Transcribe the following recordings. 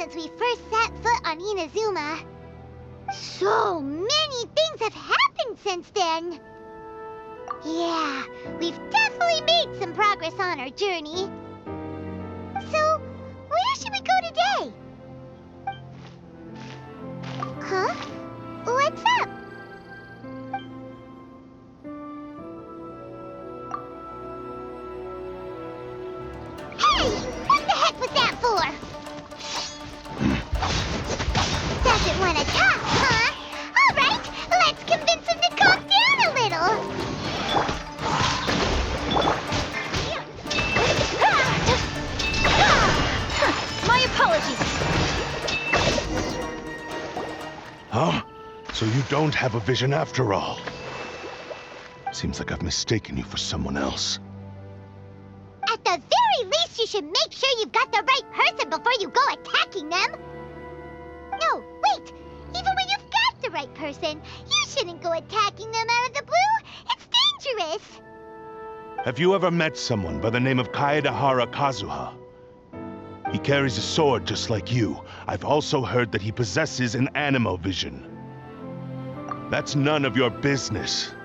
since we first set foot on Inazuma. So many things have happened since then. Yeah, we've definitely made some progress on our journey. So, where should we go today? Huh? What's up? Hey! What the heck was that for? Doesn't want to talk, huh? All right, let's convince him to calm down a little. My apologies. Huh? So you don't have a vision after all? Seems like I've mistaken you for someone else. At the very least, you should make sure you've got the right person before you go attacking them. No, wait. Even when you've got the right person, you shouldn't go attacking them out of the blue. It's dangerous. Have you ever met someone by the name of Kaedahara Kazuha? He carries a sword just like you. I've also heard that he possesses an animal vision. That's none of your business.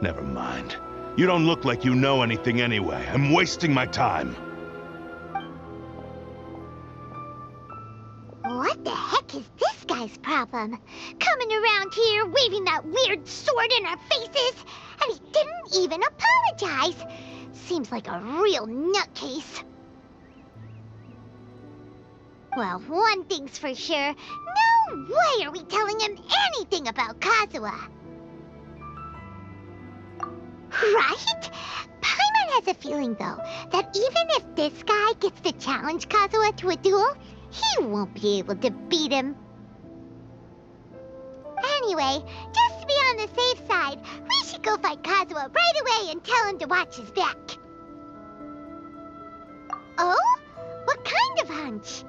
Never mind. You don't look like you know anything anyway. I'm wasting my time. What the heck is this guy's problem? Coming around here, waving that weird sword in our faces, and he didn't even apologize. Seems like a real nutcase. Well, one thing's for sure. No way are we telling him anything about Kazuha. Right? Paimon has a feeling, though, that even if this guy gets to challenge Kazuha to a duel, he won't be able to beat him. Anyway, just to be on the safe side, we should go fight Kazuha right away and tell him to watch his back. Oh? What kind of hunch?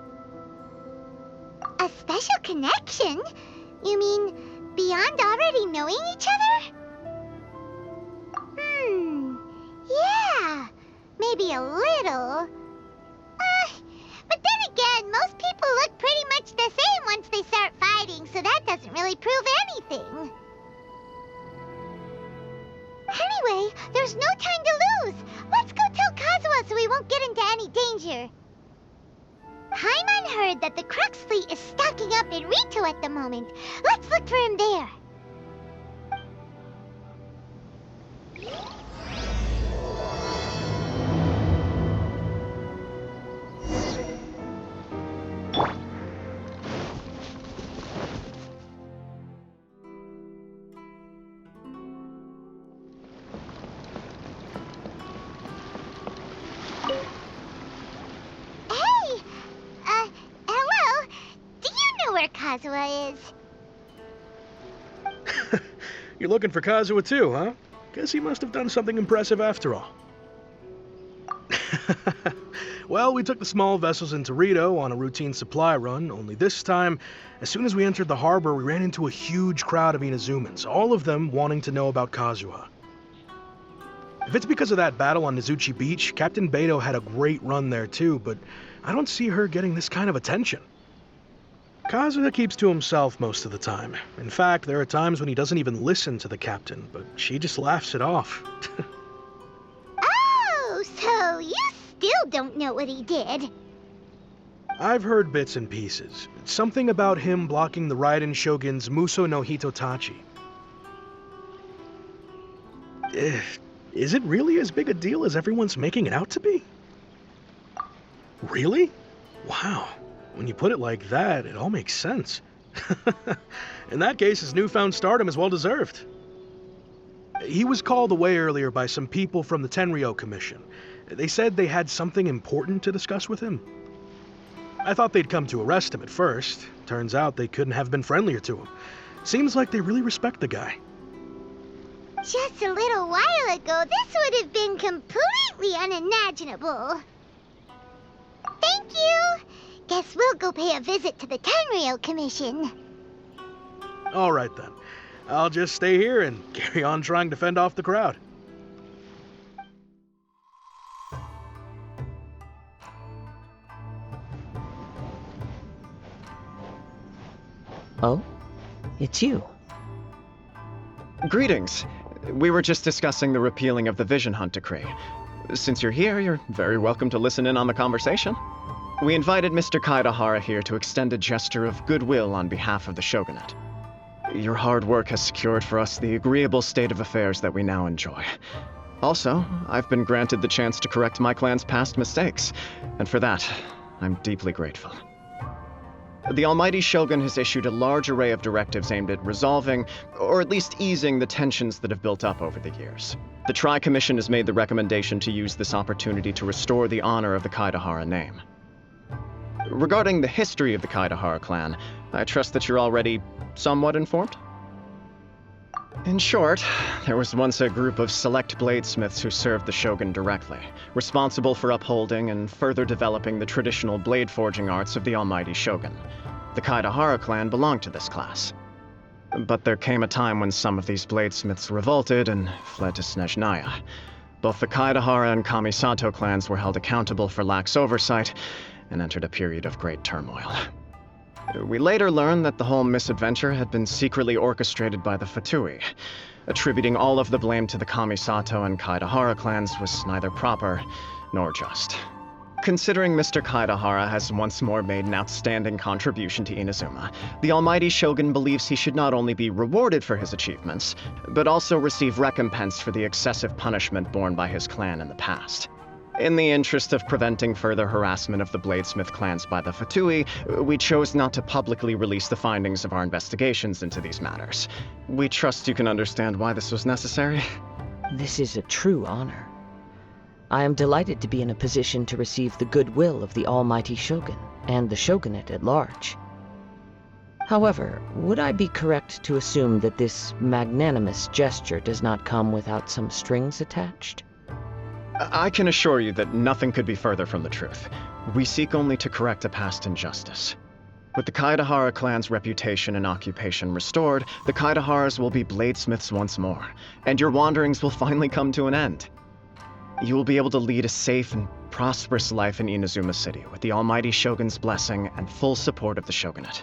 A special connection? You mean beyond already knowing each other? Yeah, maybe a little. But then again, most people look pretty much the same once they start fighting, so that doesn't really prove anything. Anyway, there's no time to lose. Let's go tell Kazuha so we won't get into any danger. Paimon heard that the Crux fleet is stocking up in Rito at the moment. Let's look for him there. Hello? Do you know where Kazuha is? You're looking for Kazuha too, huh? Guess he must have done something impressive after all. Well, we took the small vessels into Rito on a routine supply run, only this time, as soon as we entered the harbor, we ran into a huge crowd of Inazumans, all of them wanting to know about Kazuha. If it's because of that battle on Nizuchi Beach, Captain Beto had a great run there too, but I don't see her getting this kind of attention. Kazuha keeps to himself most of the time. In fact, there are times when he doesn't even listen to the captain, but she just laughs it off. Oh, so you still don't know what he did? I've heard bits and pieces. Something about him blocking the Raiden Shogun's Muso no Hitotachi. Is it really as big a deal as everyone's making it out to be? Really? Wow. When you put it like that, it all makes sense. In that case, his newfound stardom is well deserved. He was called away earlier by some people from the Tenryou Commission. They said they had something important to discuss with him. I thought they'd come to arrest him at first. Turns out they couldn't have been friendlier to him. Seems like they really respect the guy. Just a little while ago, this would have been completely unimaginable. Thank you! Guess we'll go pay a visit to the Tenryou Commission. All right then. I'll just stay here and carry on trying to fend off the crowd. Oh? It's you. Greetings. We were just discussing the repealing of the Vision Hunt decree. Since you're here, you're very welcome to listen in on the conversation. We invited Mr. Kaedahara here to extend a gesture of goodwill on behalf of the Shogunate. Your hard work has secured for us the agreeable state of affairs that we now enjoy. Also, I've been granted the chance to correct my clan's past mistakes, and for that, I'm deeply grateful. The Almighty Shogun has issued a large array of directives aimed at resolving, or at least easing, the tensions that have built up over the years. The Tri-Commission has made the recommendation to use this opportunity to restore the honor of the Kaedahara name. Regarding the history of the Kaedahara clan, I trust that you're already somewhat informed? In short, there was once a group of select bladesmiths who served the Shogun directly, responsible for upholding and further developing the traditional blade forging arts of the Almighty Shogun. The Kaedahara clan belonged to this class. But there came a time when some of these bladesmiths revolted and fled to Snezhnaya. Both the Kaedahara and Kamisato clans were held accountable for lax oversight and entered a period of great turmoil. We later learned that the whole misadventure had been secretly orchestrated by the Fatui. Attributing all of the blame to the Kamisato and Kaedahara clans was neither proper nor just. Considering Mr. Kaedahara has once more made an outstanding contribution to Inazuma, the Almighty Shogun believes he should not only be rewarded for his achievements, but also receive recompense for the excessive punishment borne by his clan in the past. In the interest of preventing further harassment of the Bladesmith clans by the Fatui, we chose not to publicly release the findings of our investigations into these matters. We trust you can understand why this was necessary. This is a true honor. I am delighted to be in a position to receive the goodwill of the Almighty Shogun, and the Shogunate at large. However, would I be correct to assume that this magnanimous gesture does not come without some strings attached? I can assure you that nothing could be further from the truth. We seek only to correct a past injustice. With the Kaedahara clan's reputation and occupation restored, the Kaedaharas will be bladesmiths once more, and your wanderings will finally come to an end. You will be able to lead a safe and prosperous life in Inazuma City with the Almighty Shogun's blessing and full support of the Shogunate.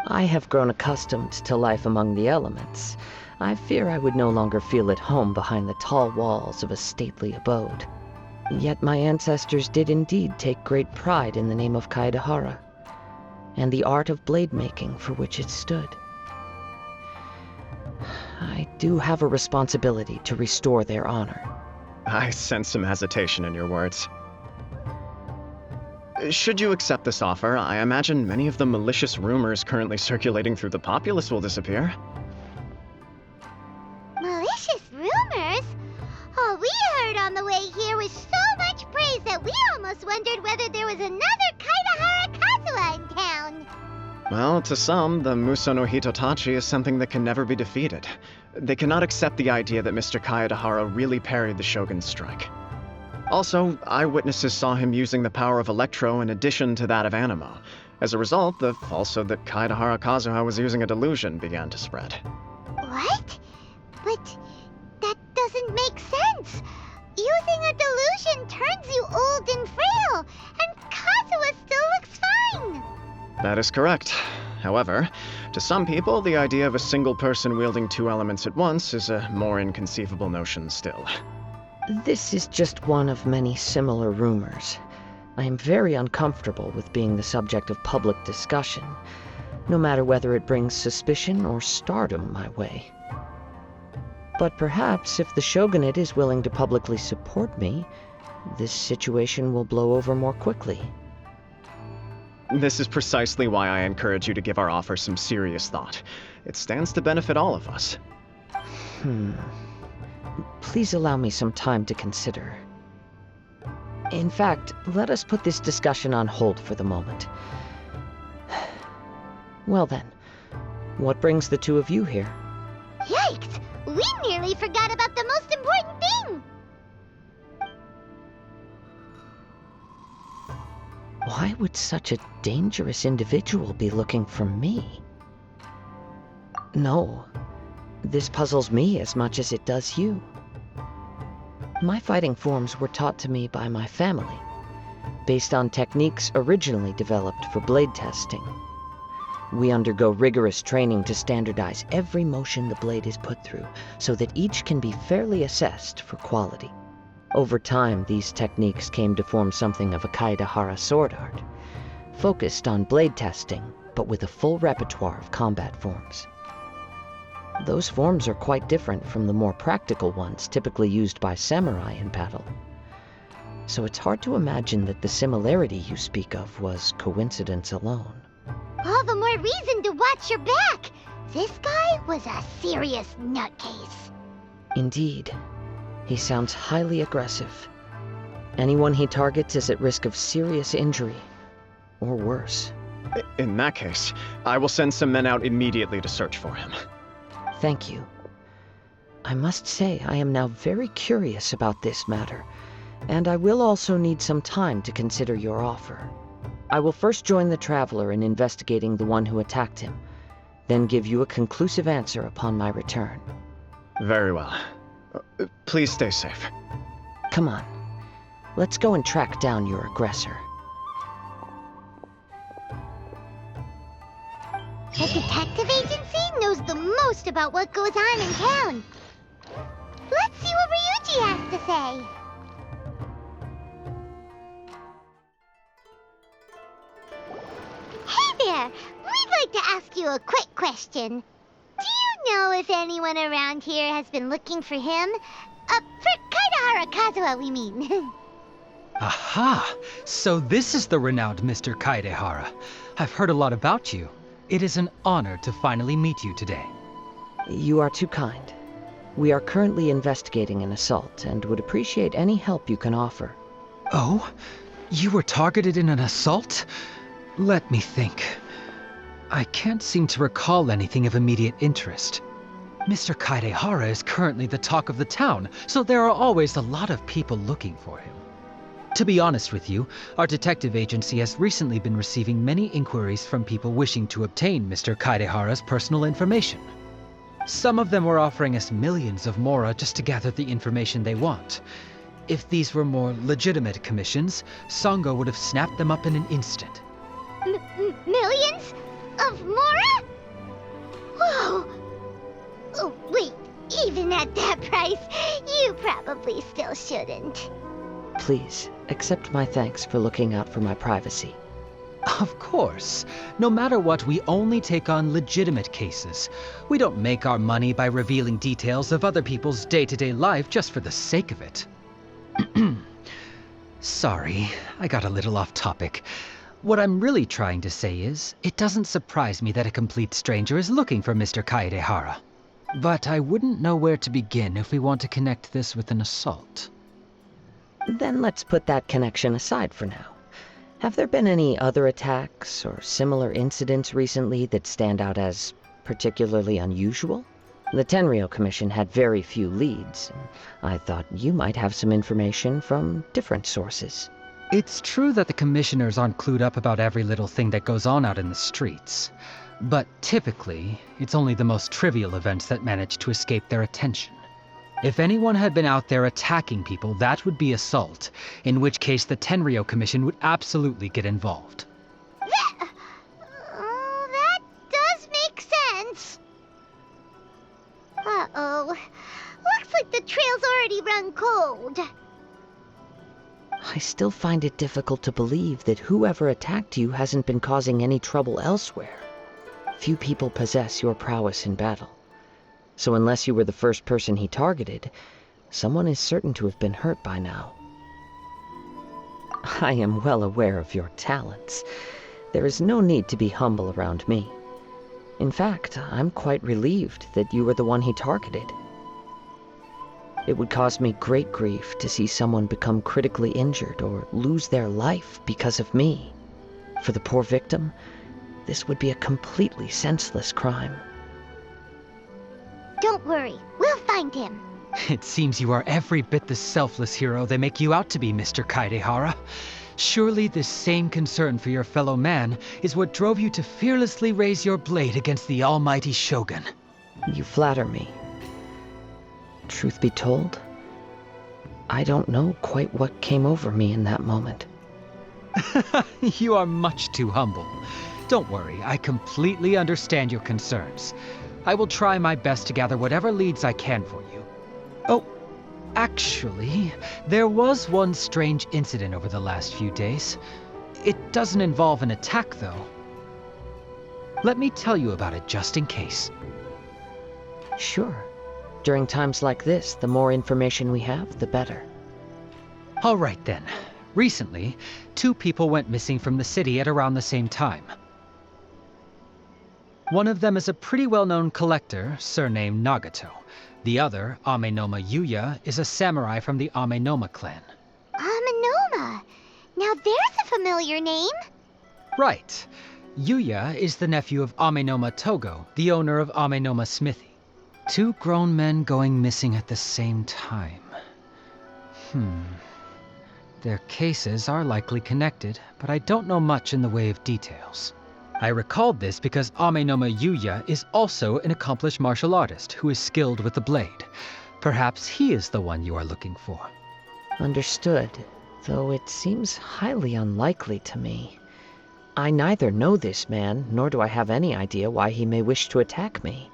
I have grown accustomed to life among the elements. I fear I would no longer feel at home behind the tall walls of a stately abode. Yet my ancestors did indeed take great pride in the name of Kaedahara, and the art of blade making for which it stood. I do have a responsibility to restore their honor. I sense some hesitation in your words. Should you accept this offer, I imagine many of the malicious rumors currently circulating through the populace will disappear. Malicious rumors? All we heard on the way here was so much praise that we almost wondered whether there was another Kaedahara Kazuha in town. Well, to some, the Muso no Hitotachi is something that can never be defeated. They cannot accept the idea that Mr. Kaedahara really parried the Shogun's strike. Also, eyewitnesses saw him using the power of Electro in addition to that of Animo. As a result, the falsehood that Kaedahara Kazuha was using a delusion began to spread. What? But that doesn't make sense. Using a delusion turns you old and frail, and Kazuha still looks fine. That is correct. However, to some people, the idea of a single person wielding two elements at once is a more inconceivable notion still. This is just one of many similar rumors. I am very uncomfortable with being the subject of public discussion, no matter whether it brings suspicion or stardom my way. But perhaps if the Shogunate is willing to publicly support me, this situation will blow over more quickly. This is precisely why I encourage you to give our offer some serious thought. It stands to benefit all of us. Please allow me some time to consider. In fact, let us put this discussion on hold for the moment. Well then, what brings the two of you here? Yikes! We nearly forgot about the most important thing! Why would such a dangerous individual be looking for me? No, this puzzles me as much as it does you. My fighting forms were taught to me by my family, based on techniques originally developed for blade testing. We undergo rigorous training to standardize every motion the blade is put through, so that each can be fairly assessed for quality. Over time, these techniques came to form something of a Kaedehara sword art, focused on blade testing, but with a full repertoire of combat forms. Those forms are quite different from the more practical ones typically used by samurai in battle. So it's hard to imagine that the similarity you speak of was coincidence alone. All the more reason to watch your back! This guy was a serious nutcase. Indeed. He sounds highly aggressive. Anyone he targets is at risk of serious injury, or worse. In that case, I will send some men out immediately to search for him. Thank you. I must say I am now very curious about this matter, and I will also need some time to consider your offer. I will first join the Traveler in investigating the one who attacked him, then give you a conclusive answer upon my return. Very well. Please stay safe. Come on. Let's go and track down your aggressor. The detective agency knows the most about what goes on in town. Let's see what Ryuji has to say. Hey there! We'd like to ask you a quick question. Do you know if anyone around here has been looking for him? For Kaedehara Kazuha, we mean. Aha! So this is the renowned Mr. Kaedehara. I've heard a lot about you. It is an honor to finally meet you today. You are too kind. We are currently investigating an assault and would appreciate any help you can offer. Oh? You were targeted in an assault? Let me think. I can't seem to recall anything of immediate interest. Mr. Kaedehara is currently the talk of the town, so there are always a lot of people looking for him. To be honest with you, our detective agency has recently been receiving many inquiries from people wishing to obtain Mr. Kaedehara's personal information. Some of them were offering us millions of mora just to gather the information they want. If these were more legitimate commissions, Sango would have snapped them up in an instant. Millions? Of mora? Whoa! Oh, wait, even at that price, you probably still shouldn't. Please, accept my thanks for looking out for my privacy. Of course. No matter what, we only take on legitimate cases. We don't make our money by revealing details of other people's day-to-day life just for the sake of it. Sorry, I got a little off topic. What I'm really trying to say is, it doesn't surprise me that a complete stranger is looking for Mr. Kaedehara. But I wouldn't know where to begin if we want to connect this with an assault. Then let's put that connection aside for now. Have there been any other attacks or similar incidents recently that stand out as particularly unusual? The Tenryou Commission had very few leads, and I thought you might have some information from different sources. It's true that the commissioners aren't clued up about every little thing that goes on out in the streets. But typically, it's only the most trivial events that manage to escape their attention. If anyone had been out there attacking people, that would be assault, in which case the Tenryou Commission would absolutely get involved. That does make sense. Uh-oh. Looks like the trail's already run cold. I still find it difficult to believe that whoever attacked you hasn't been causing any trouble elsewhere. Few people possess your prowess in battle. So unless you were the first person he targeted, someone is certain to have been hurt by now. I am well aware of your talents. There is no need to be humble around me. In fact, I'm quite relieved that you were the one he targeted. It would cause me great grief to see someone become critically injured or lose their life because of me. For the poor victim, this would be a completely senseless crime. Don't worry, we'll find him. It seems you are every bit the selfless hero they make you out to be, Mr. Kaedehara. Surely this same concern for your fellow man is what drove you to fearlessly raise your blade against the almighty Shogun. You flatter me. Truth be told, I don't know quite what came over me in that moment. You are much too humble. Don't worry, I completely understand your concerns. I will try my best to gather whatever leads I can for you. Oh, actually, there was one strange incident over the last few days. It doesn't involve an attack, though. Let me tell you about it just in case. Sure. During times like this, the more information we have, the better. All right then. Recently, 2 people went missing from the city at around the same time. One of them is a pretty well-known collector, surnamed Nagato. The other, Amenoma Yuya, is a samurai from the Amenoma clan. Amenoma. Now there's a familiar name. Right. Yuya is the nephew of Amenoma Togo, the owner of Amenoma Smithy. 2 grown men going missing at the same time. Their cases are likely connected, but I don't know much in the way of details. I recalled this because Amenoma Yuya is also an accomplished martial artist who is skilled with the blade. Perhaps he is the one you are looking for. Understood, though it seems highly unlikely to me. I neither know this man, nor do I have any idea why he may wish to attack me.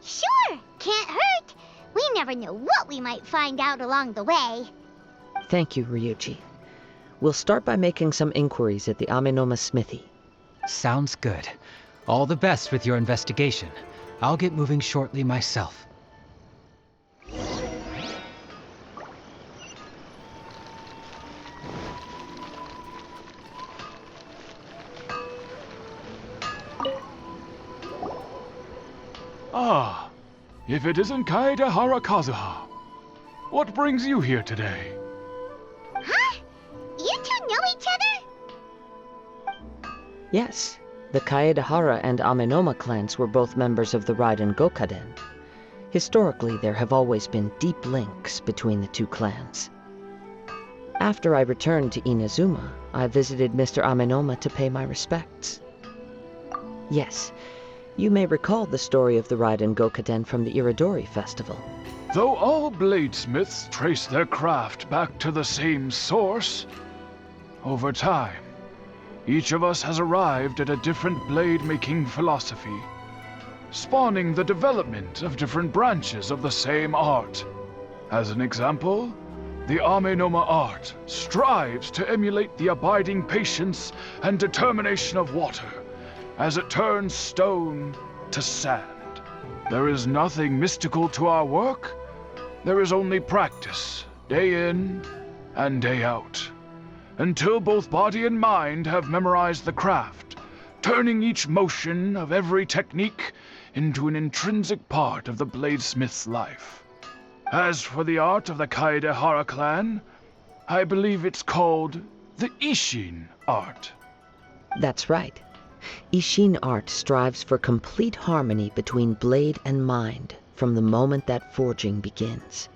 Sure, can't hurt. We never know what we might find out along the way. Thank you, Ryuji. We'll start by making some inquiries at the Amenoma Smithy. Sounds good. All the best with your investigation. I'll get moving shortly myself. Ah, if it isn't Kazuha Kazuha. What brings you here today? Huh? You 2 know each other? Yes, the Kaedehara and Amenoma clans were both members of the Raiden Gokaden. Historically, there have always been deep links between the 2 clans. After I returned to Inazuma, I visited Mr. Amenoma to pay my respects. Yes, you may recall the story of the Raiden Gokaden from the Iridori Festival. Though all bladesmiths trace their craft back to the same source, over time, each of us has arrived at a different blade-making philosophy, spawning the development of different branches of the same art. As an example, the Amenoma art strives to emulate the abiding patience and determination of water as it turns stone to sand. There is nothing mystical to our work. There is only practice, day in and day out, until both body and mind have memorized the craft, turning each motion of every technique into an intrinsic part of the bladesmith's life. As for the art of the Kaedehara clan, I believe it's called the Isshin art. That's right. Isshin art strives for complete harmony between blade and mind from the moment that forging begins.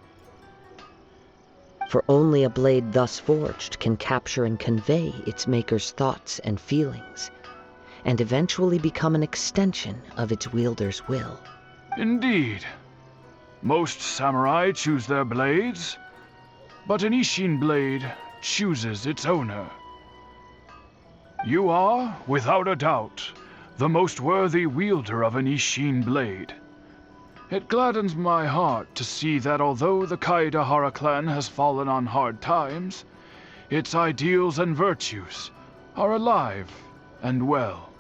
For only a blade thus forged can capture and convey its maker's thoughts and feelings, and eventually become an extension of its wielder's will. Indeed. Most samurai choose their blades, but an Isshin blade chooses its owner. You are, without a doubt, the most worthy wielder of an Isshin blade. It gladdens my heart to see that although the Kaedehara clan has fallen on hard times, its ideals and virtues are alive and well.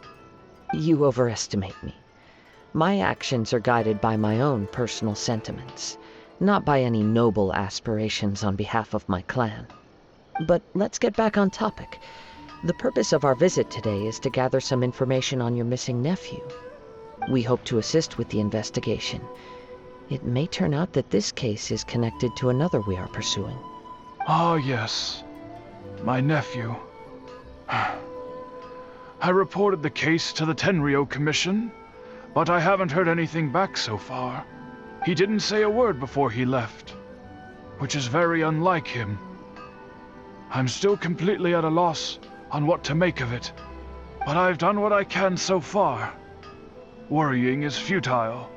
You overestimate me. My actions are guided by my own personal sentiments, not by any noble aspirations on behalf of my clan. But let's get back on topic. The purpose of our visit today is to gather some information on your missing nephew. We hope to assist with the investigation. It may turn out that this case is connected to another we are pursuing. Ah, yes. My nephew. I reported the case to the Tenryou Commission, but I haven't heard anything back so far. He didn't say a word before he left, which is very unlike him. I'm still completely at a loss on what to make of it, but I've done what I can so far. Worrying is futile.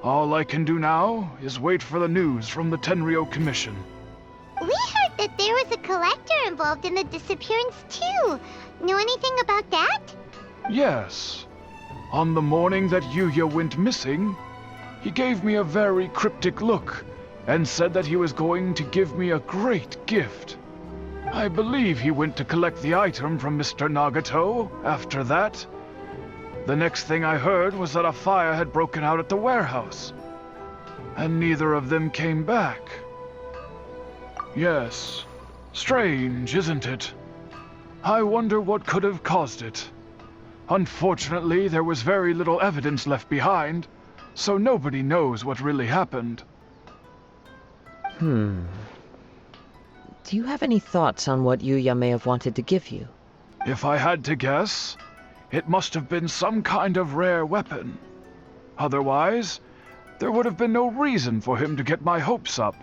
All I can do now is wait for the news from the Tenryou Commission. We heard that there was a collector involved in the disappearance too. Know anything about that? Yes. On the morning that Yuya went missing, he gave me a very cryptic look and said that he was going to give me a great gift. I believe he went to collect the item from Mr. Nagato after that. The next thing I heard was that a fire had broken out at the warehouse, and neither of them came back. Yes, strange, isn't it? I wonder what could have caused it. Unfortunately, there was very little evidence left behind, so nobody knows what really happened. Do you have any thoughts on what Yuya may have wanted to give you? If I had to guess, it must have been some kind of rare weapon. Otherwise, there would have been no reason for him to get my hopes up.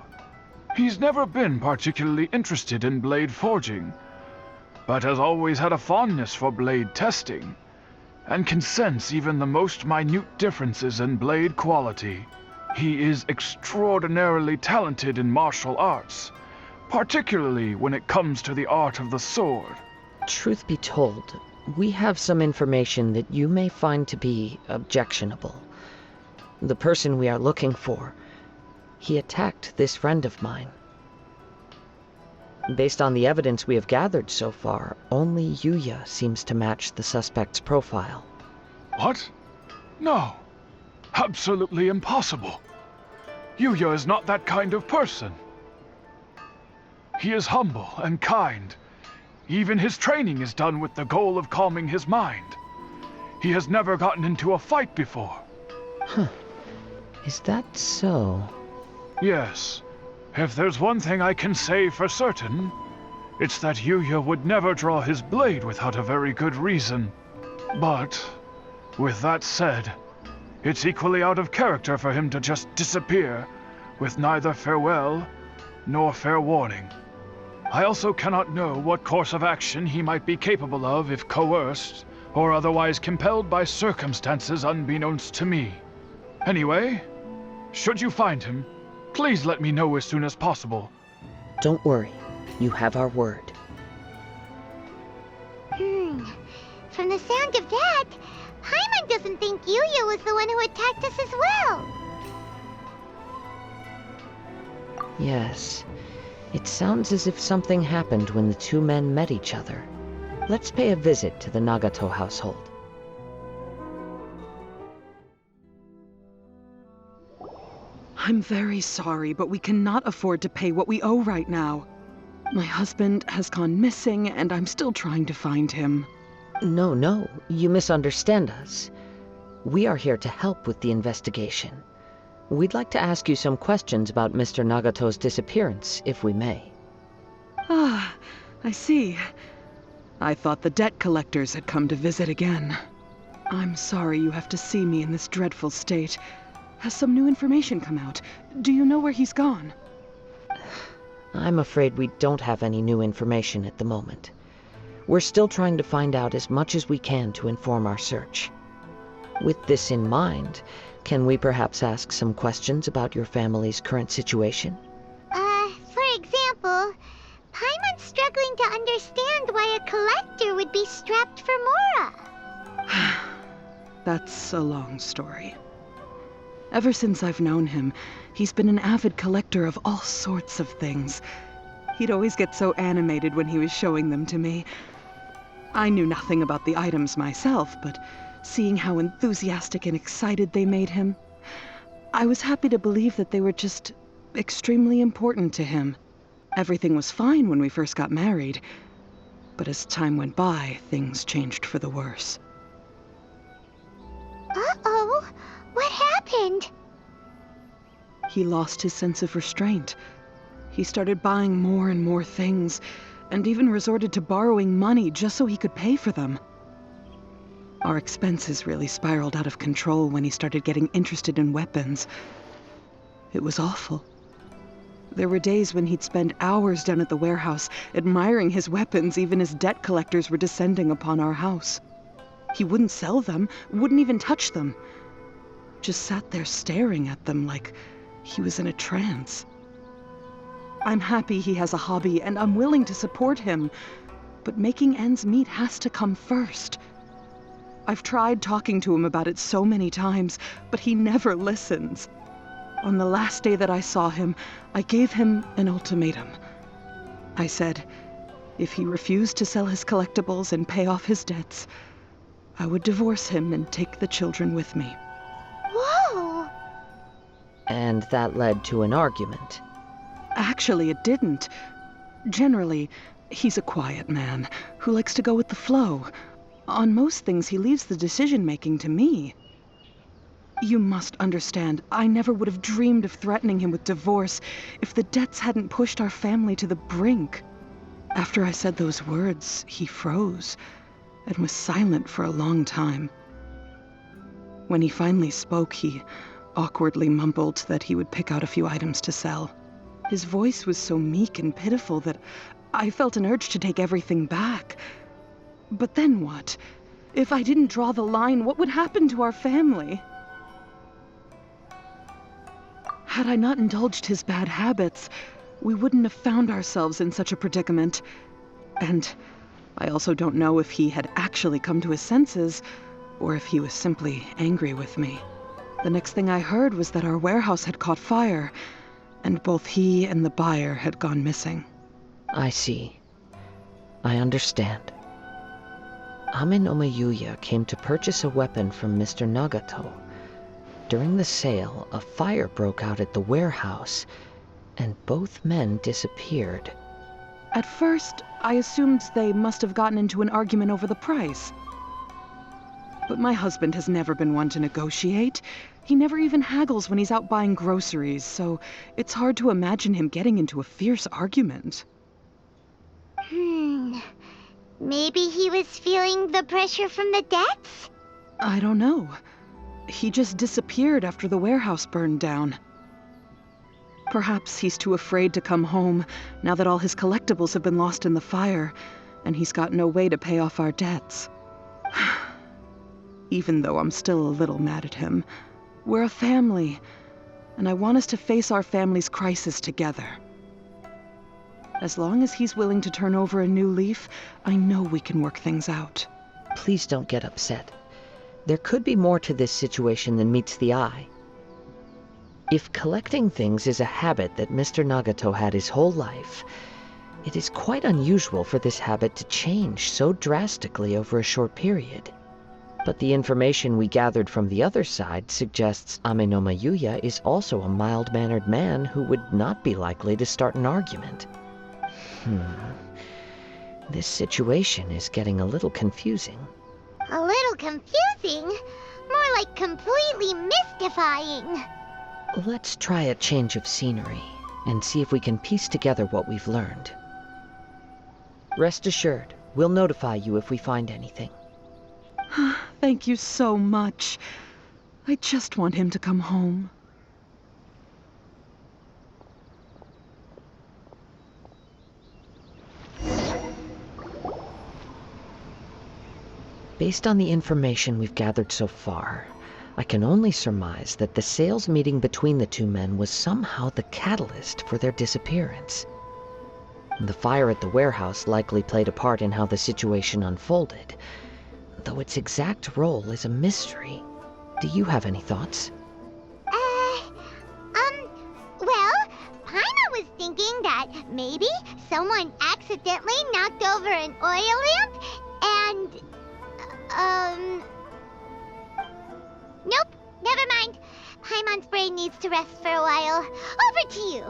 He's never been particularly interested in blade forging, but has always had a fondness for blade testing, and can sense even the most minute differences in blade quality. He is extraordinarily talented in martial arts, particularly when it comes to the art of the sword. Truth be told, we have some information that you may find to be objectionable. The person we are looking for, he attacked this friend of mine. Based on the evidence we have gathered so far, only Yuya seems to match the suspect's profile. What? No. Absolutely impossible. Yuya is not that kind of person. He is humble and kind. Even his training is done with the goal of calming his mind. He has never gotten into a fight before. Is that so? Yes. If there's one thing I can say for certain, it's that Yuya would never draw his blade without a very good reason. But, with that said, it's equally out of character for him to just disappear, with neither farewell nor fair warning. I also cannot know what course of action he might be capable of if coerced, or otherwise compelled by circumstances unbeknownst to me. Anyway, should you find him, please let me know as soon as possible. Don't worry, you have our word. From the sound of that, Paimon doesn't think Yuya was the one who attacked us as well. Yes, it sounds as if something happened when the two men met each other. Let's pay a visit to the Nagato household. I'm very sorry, but we cannot afford to pay what we owe right now. My husband has gone missing, and I'm still trying to find him. No, you misunderstand us. We are here to help with the investigation. We'd like to ask you some questions about Mr. Nagato's disappearance, if we may. Ah, I see. I thought the debt collectors had come to visit again. I'm sorry you have to see me in this dreadful state. Has some new information come out? Do you know where he's gone? I'm afraid we don't have any new information at the moment. We're still trying to find out as much as we can to inform our search. With this in mind, can we perhaps ask some questions about your family's current situation? For example, Paimon's struggling to understand why a collector would be strapped for Mora. That's a long story. Ever since I've known him, he's been an avid collector of all sorts of things. He'd always get so animated when he was showing them to me. I knew nothing about the items myself, but seeing how enthusiastic and excited they made him, I was happy to believe that they were just extremely important to him. Everything was fine when we first got married, but as time went by, things changed for the worse. Uh-oh, what happened? He lost his sense of restraint. He started buying more and more things, and even resorted to borrowing money just so he could pay for them. Our expenses really spiraled out of control when he started getting interested in weapons. It was awful. There were days when he'd spend hours down at the warehouse, admiring his weapons even as debt collectors were descending upon our house. He wouldn't sell them, wouldn't even touch them. Just sat there staring at them like he was in a trance. I'm happy he has a hobby, and I'm willing to support him. But making ends meet has to come first. I've tried talking to him about it so many times, but he never listens. On the last day that I saw him, I gave him an ultimatum. I said, if he refused to sell his collectibles and pay off his debts, I would divorce him and take the children with me. Whoa! And that led to an argument. Actually, it didn't. Generally, he's a quiet man who likes to go with the flow. On most things, he leaves the decision-making to me. You must understand, I never would have dreamed of threatening him with divorce if the debts hadn't pushed our family to the brink. After I said those words, he froze and was silent for a long time. When he finally spoke, he awkwardly mumbled that he would pick out a few items to sell. His voice was so meek and pitiful that I felt an urge to take everything back. But then what? If I didn't draw the line, what would happen to our family? Had I not indulged his bad habits, we wouldn't have found ourselves in such a predicament. And I also don't know if he had actually come to his senses, or if he was simply angry with me. The next thing I heard was that our warehouse had caught fire, and both he and the buyer had gone missing. I see. I understand. Ame no Mayuya came to purchase a weapon from Mr. Nagato. During the sale, a fire broke out at the warehouse, and both men disappeared. At first, I assumed they must have gotten into an argument over the price. But my husband has never been one to negotiate. He never even haggles when he's out buying groceries, so it's hard to imagine him getting into a fierce argument. Maybe he was feeling the pressure from the debts? I don't know. He just disappeared after the warehouse burned down. Perhaps he's too afraid to come home now that all his collectibles have been lost in the fire, and he's got no way to pay off our debts. Even though I'm still a little mad at him, we're a family, and I want us to face our family's crisis together. As long as he's willing to turn over a new leaf, I know we can work things out. Please don't get upset. There could be more to this situation than meets the eye. If collecting things is a habit that Mr. Nagato had his whole life, it is quite unusual for this habit to change so drastically over a short period. But the information we gathered from the other side suggests Ame no Mayuya is also a mild-mannered man who would not be likely to start an argument. This situation is getting a little confusing. A little confusing? More like completely mystifying. Let's try a change of scenery and see if we can piece together what we've learned. Rest assured, we'll notify you if we find anything. Thank you so much. I just want him to come home. Based on the information we've gathered so far, I can only surmise that the sales meeting between the two men was somehow the catalyst for their disappearance. The fire at the warehouse likely played a part in how the situation unfolded, though its exact role is a mystery. Do you have any thoughts? Well, Paima was thinking that maybe someone accidentally knocked over an oil lamp and... Nope, never mind. Paimon's brain needs to rest for a while. Over to you.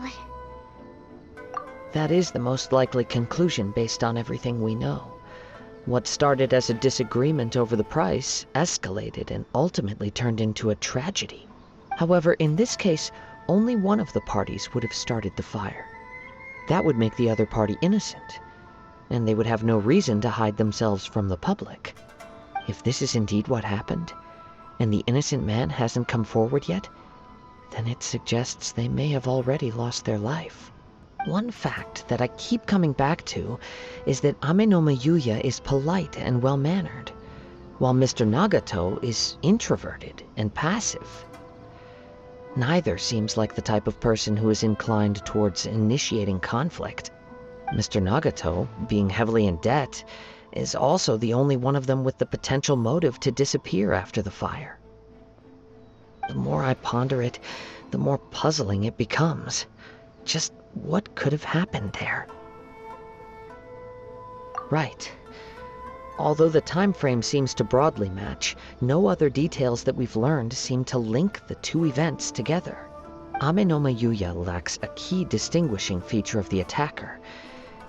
That is the most likely conclusion based on everything we know. What started as a disagreement over the price escalated and ultimately turned into a tragedy. However, in this case, only one of the parties would have started the fire. That would make the other party innocent, and they would have no reason to hide themselves from the public. If this is indeed what happened, and the innocent man hasn't come forward yet, then it suggests they may have already lost their life. One fact that I keep coming back to is that Ame no Mayuya is polite and well-mannered, while Mr. Nagato is introverted and passive. Neither seems like the type of person who is inclined towards initiating conflict. Mr. Nagato, being heavily in debt, is also the only one of them with the potential motive to disappear after the fire. The more I ponder it, the more puzzling it becomes. Just what could have happened there? Right. Although the time frame seems to broadly match, no other details that we've learned seem to link the two events together. Amenoma Yuya lacks a key distinguishing feature of the attacker,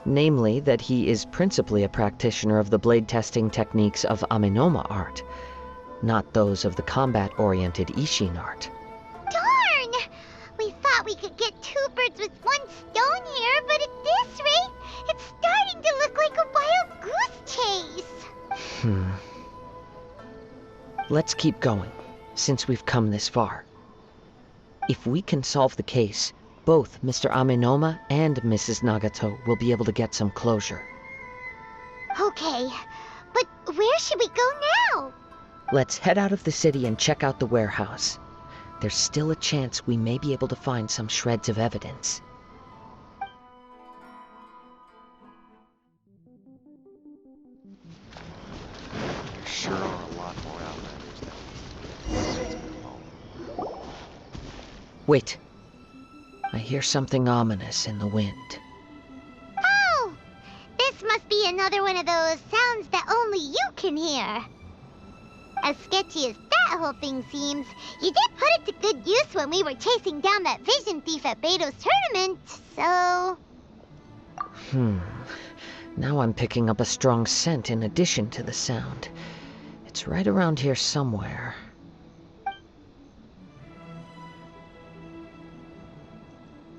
namely that he is principally a practitioner of the blade testing techniques of Amenoma art, not those of the combat-oriented Ishin art. Darn! We thought we could get two birds with one stone here, but at this rate, it's starting to look like a wild goose chase. Let's keep going, since we've come this far. If we can solve the case, both Mr. Amenoma and Mrs. Nagato will be able to get some closure. Okay, but where should we go now? Let's head out of the city and check out the warehouse. There's still a chance we may be able to find some shreds of evidence. There sure are a lot more outlanders than we home. Wait. I hear something ominous in the wind. Oh! This must be another one of those sounds that only you can hear. As sketchy as that whole thing seems, you did put it to good use when we were chasing down that vision thief at Beto's tournament, so... Now I'm picking up a strong scent in addition to the sound. It's right around here somewhere.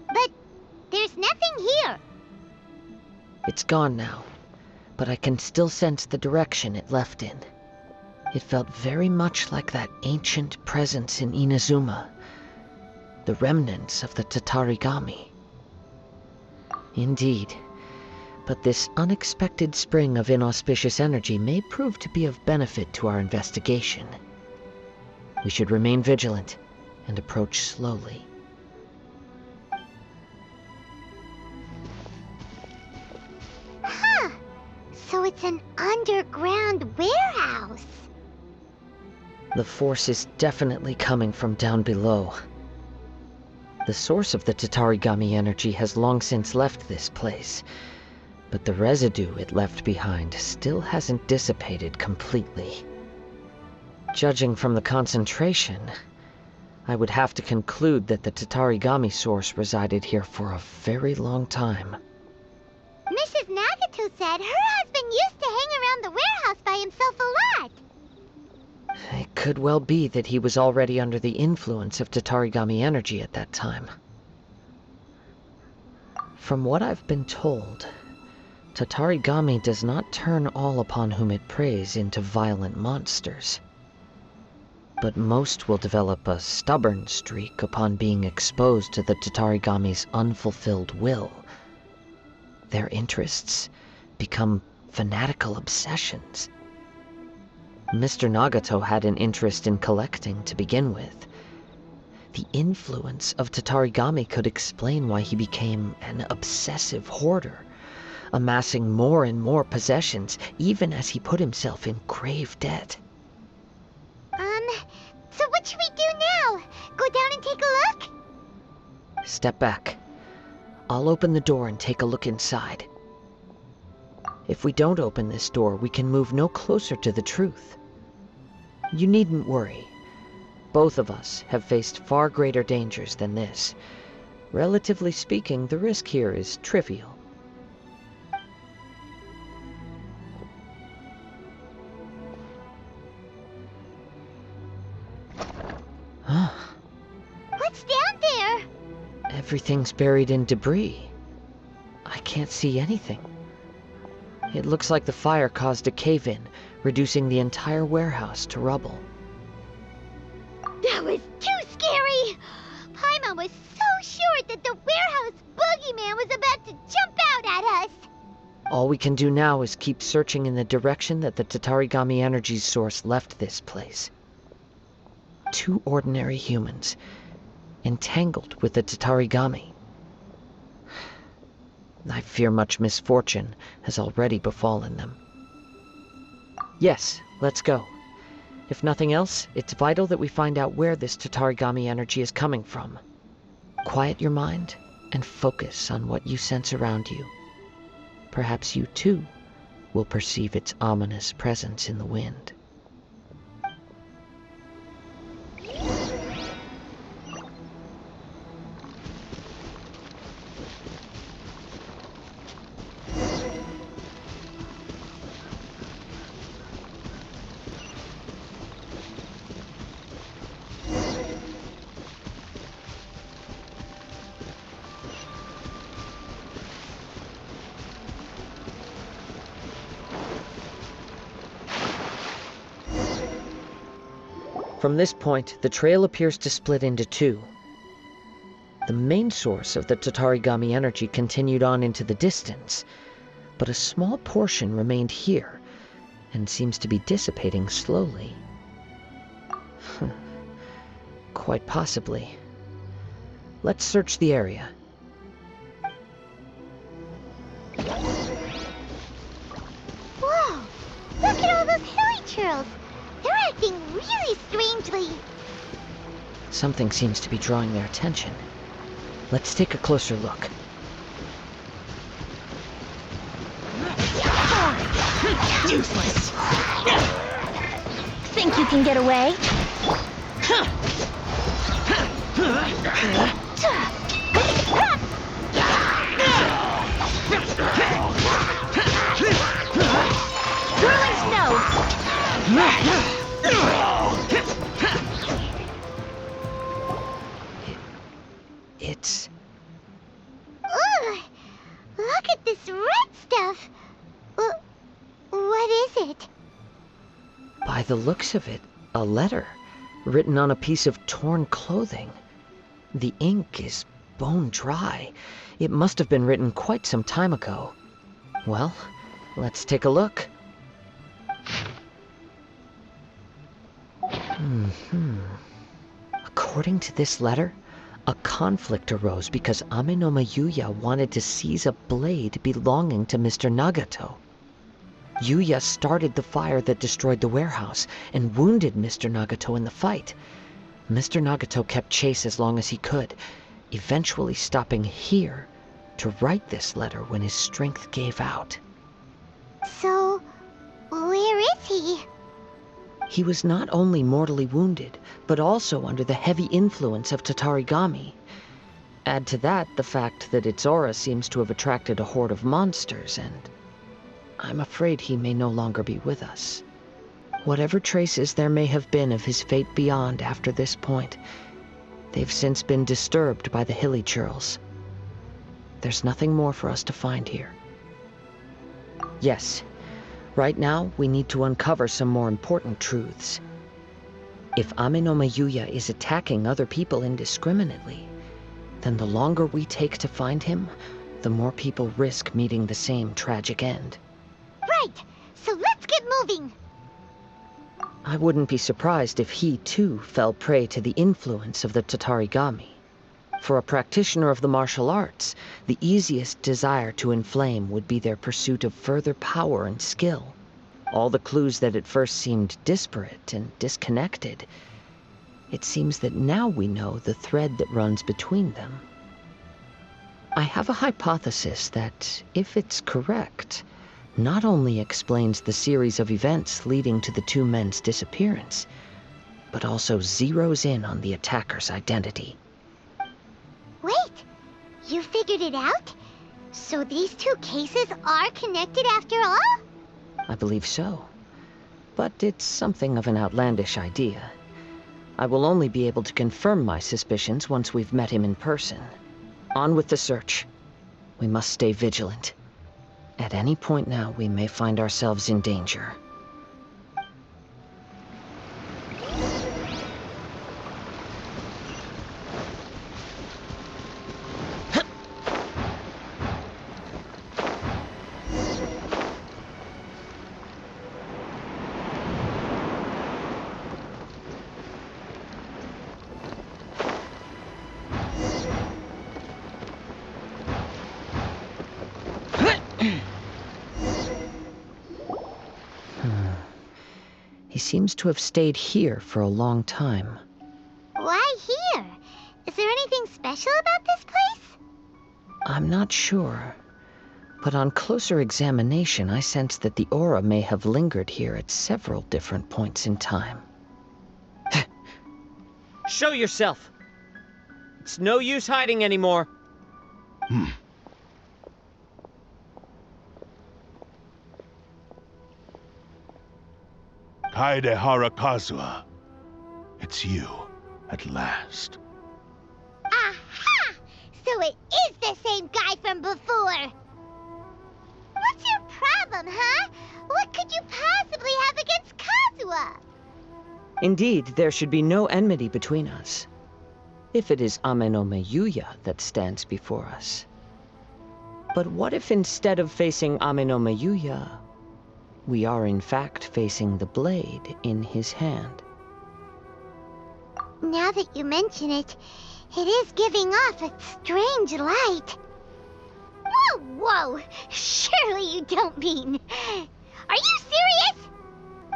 But there's nothing here. It's gone now, but I can still sense the direction it left in. It felt very much like that ancient presence in Inazuma, the remnants of the Tatarigami. Indeed, but this unexpected spring of inauspicious energy may prove to be of benefit to our investigation. We should remain vigilant and approach slowly. Huh. So it's an underground warehouse. The force is definitely coming from down below. The source of the Tatarigami energy has long since left this place, but the residue it left behind still hasn't dissipated completely. Judging from the concentration, I would have to conclude that the Tatarigami source resided here for a very long time. Mrs. Nagato said her husband used to hang around the warehouse by himself a lot. It could well be that he was already under the influence of Tatarigami energy at that time. From what I've been told, Tatarigami does not turn all upon whom it preys into violent monsters. But most will develop a stubborn streak upon being exposed to the Tatarigami's unfulfilled will. Their interests become fanatical obsessions. Mr. Nagato had an interest in collecting to begin with. The influence of Tatarigami could explain why he became an obsessive hoarder, amassing more and more possessions even as he put himself in grave debt. So what should we do now? Go down and take a look? Step back. I'll open the door and take a look inside. If we don't open this door, we can move no closer to the truth. You needn't worry. Both of us have faced far greater dangers than this. Relatively speaking, the risk here is trivial. What's down there? Everything's buried in debris. I can't see anything. It looks like the fire caused a cave-in, reducing the entire warehouse to rubble. That was too scary! Paimon was so sure that the warehouse boogeyman was about to jump out at us! All we can do now is keep searching in the direction that the Tatarigami energy source left this place. Two ordinary humans, entangled with the Tatarigami. I fear much misfortune has already befallen them. Yes, let's go. If nothing else, it's vital that we find out where this Tatarigami energy is coming from. Quiet your mind and focus on what you sense around you. Perhaps you too will perceive its ominous presence in the wind. From this point, the trail appears to split into two. The main source of the Tatarigami energy continued on into the distance, but a small portion remained here, and seems to be dissipating slowly. Quite possibly. Let's search the area. Whoa! Look at all those hilly churls! They're acting really strangely. Something seems to be drawing their attention. Let's take a closer look. Useless. Think you can get away? Whirling snow. It's... Ugh! Look at this red stuff! What is it? By the looks of it, a letter, written on a piece of torn clothing. The ink is bone dry. It must have been written quite some time ago. Well, let's take a look. According to this letter, a conflict arose because Amenoma Yuya wanted to seize a blade belonging to Mr. Nagato. Yuya started the fire that destroyed the warehouse and wounded Mr. Nagato in the fight. Mr. Nagato kept chase as long as he could, eventually stopping here to write this letter when his strength gave out. So, where is he? He was not only mortally wounded, but also under the heavy influence of Tatarigami. Add to that the fact that its aura seems to have attracted a horde of monsters, and I'm afraid he may no longer be with us. Whatever traces there may have been of his fate beyond after this point, they've since been disturbed by the hilly churls. There's nothing more for us to find here. Yes, right now we need to uncover some more important truths. If Amenoma Yuya is attacking other people indiscriminately, then the longer we take to find him, the more people risk meeting the same tragic end. Right! So let's get moving! I wouldn't be surprised if he, too, fell prey to the influence of the Tatarigami. For a practitioner of the martial arts, the easiest desire to inflame would be their pursuit of further power and skill. All the clues that at first seemed disparate and disconnected, it seems that now we know the thread that runs between them. I have a hypothesis that, if it's correct, not only explains the series of events leading to the two men's disappearance, but also zeroes in on the attacker's identity. Wait! You figured it out? So these two cases are connected after all? I believe so. But it's something of an outlandish idea. I will only be able to confirm my suspicions once we've met him in person. On with the search. We must stay vigilant. At any point now, we may find ourselves in danger. He seems to have stayed here for a long time. Why here? Is there anything special about this place? I'm not sure. But on closer examination, I sense that the aura may have lingered here at several different points in time. Show yourself! It's no use hiding anymore. Kaedehara Kazuha. It's you, at last. Aha! So it is the same guy from before! What's your problem, huh? What could you possibly have against Kazuha? Indeed, there should be no enmity between us. If it is Ame-no-me Yuya that stands before us. But what if instead of facing Ame-no-me Yuya, we are in fact facing the blade in his hand? Now that you mention it, it is giving off a strange light. Whoa, whoa! Surely you don't mean... Are you serious?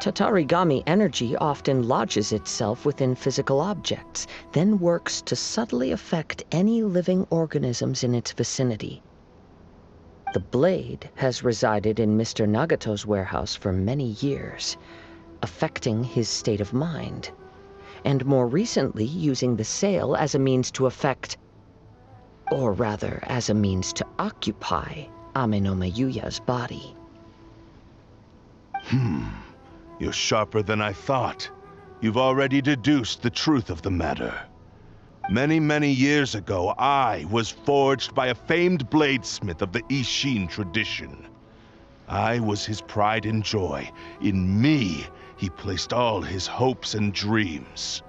Tatarigami energy often lodges itself within physical objects, then works to subtly affect any living organisms in its vicinity. The blade has resided in Mr. Nagato's warehouse for many years, affecting his state of mind, and more recently using the sale as a means to affect, or rather as a means to occupy, Ame-no-me Yuya's body. You're sharper than I thought. You've already deduced the truth of the matter. Many, many years ago, I was forged by a famed bladesmith of the Ishin tradition. I was his pride and joy. In me, he placed all his hopes and dreams.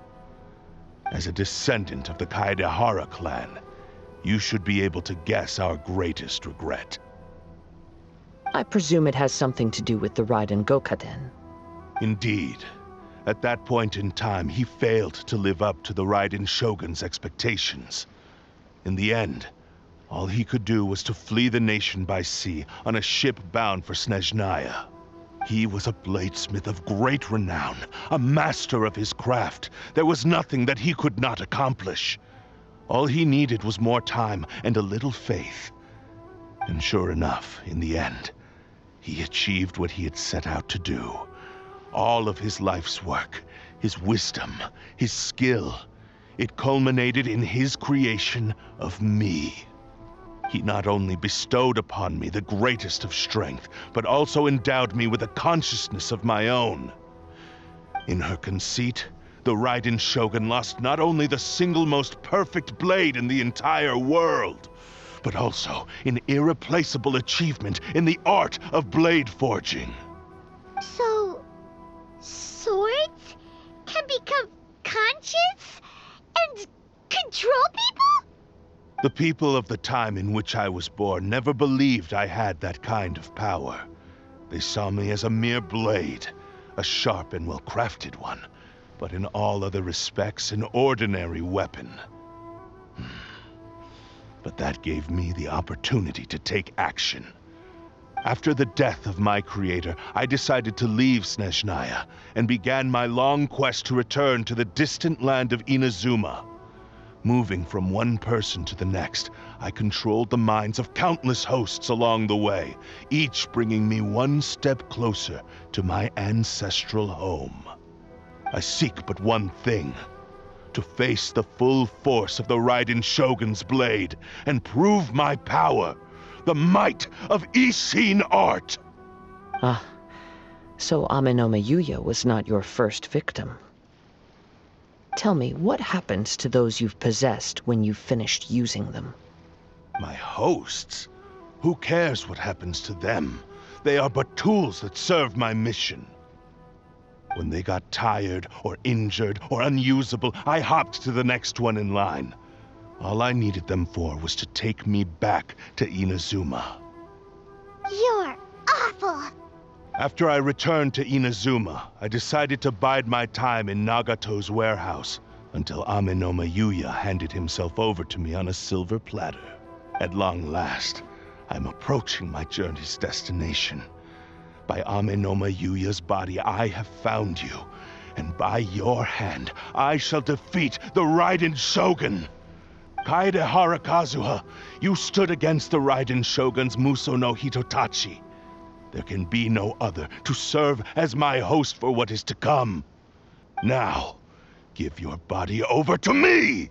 As a descendant of the Kaedehara clan, you should be able to guess our greatest regret. I presume it has something to do with the Raiden Gokaden. Indeed. At that point in time, he failed to live up to the Raiden Shogun's expectations. In the end, all he could do was to flee the nation by sea on a ship bound for Snezhnaya. He was a bladesmith of great renown, a master of his craft. There was nothing that he could not accomplish. All he needed was more time and a little faith. And sure enough, in the end, he achieved what he had set out to do. All of his life's work, his wisdom, his skill, it culminated in his creation of me. He not only bestowed upon me the greatest of strength, but also endowed me with a consciousness of my own. In her conceit, the Raiden Shogun lost not only the single most perfect blade in the entire world, but also an irreplaceable achievement in the art of blade forging. So... swords can become conscious and control people? The people of the time in which I was born never believed I had that kind of power. They saw me as a mere blade, a sharp and well-crafted one, but in all other respects an ordinary weapon. But that gave me the opportunity to take action. After the death of my creator, I decided to leave Snezhnaya and began my long quest to return to the distant land of Inazuma. Moving from one person to the next, I controlled the minds of countless hosts along the way, each bringing me one step closer to my ancestral home. I seek but one thing: to face the full force of the Raiden Shogun's blade and prove my power, the might of Ishin art! Ah, so Ame-no-me Yuya was not your first victim. Tell me, what happens to those you've possessed when you've finished using them? My hosts? Who cares what happens to them? They are but tools that serve my mission. When they got tired, or injured, or unusable, I hopped to the next one in line. All I needed them for was to take me back to Inazuma. You're awful! After I returned to Inazuma, I decided to bide my time in Nagato's warehouse until Ame-no-me Yuya handed himself over to me on a silver platter. At long last, I'm approaching my journey's destination. By Amenoma Yuya's body, I have found you. And by your hand, I shall defeat the Raiden Shogun. Kaedehara Kazuha, you stood against the Raiden Shogun's Muso no Hitotachi. There can be no other to serve as my host for what is to come. Now, give your body over to me!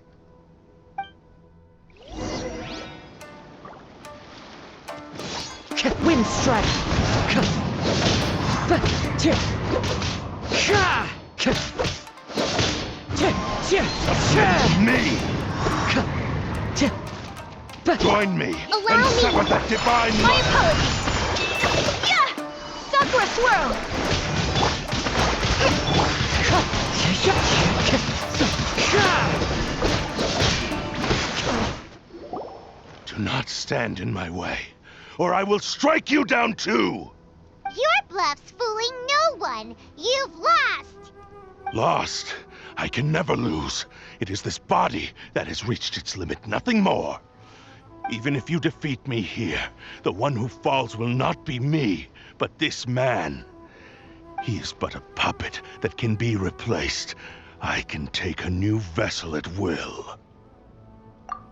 Wind strike! Me! Join me Allow and me. sever that divine My light. apologies! Yeah! Sakura swirl! Do not stand in my way, or I will strike you down too! Your bluff's fooling no one. You've lost. Lost? I can never lose. It is this body that has reached its limit, nothing more. Even if you defeat me here, the one who falls will not be me, but this man. He is but a puppet that can be replaced. I can take a new vessel at will.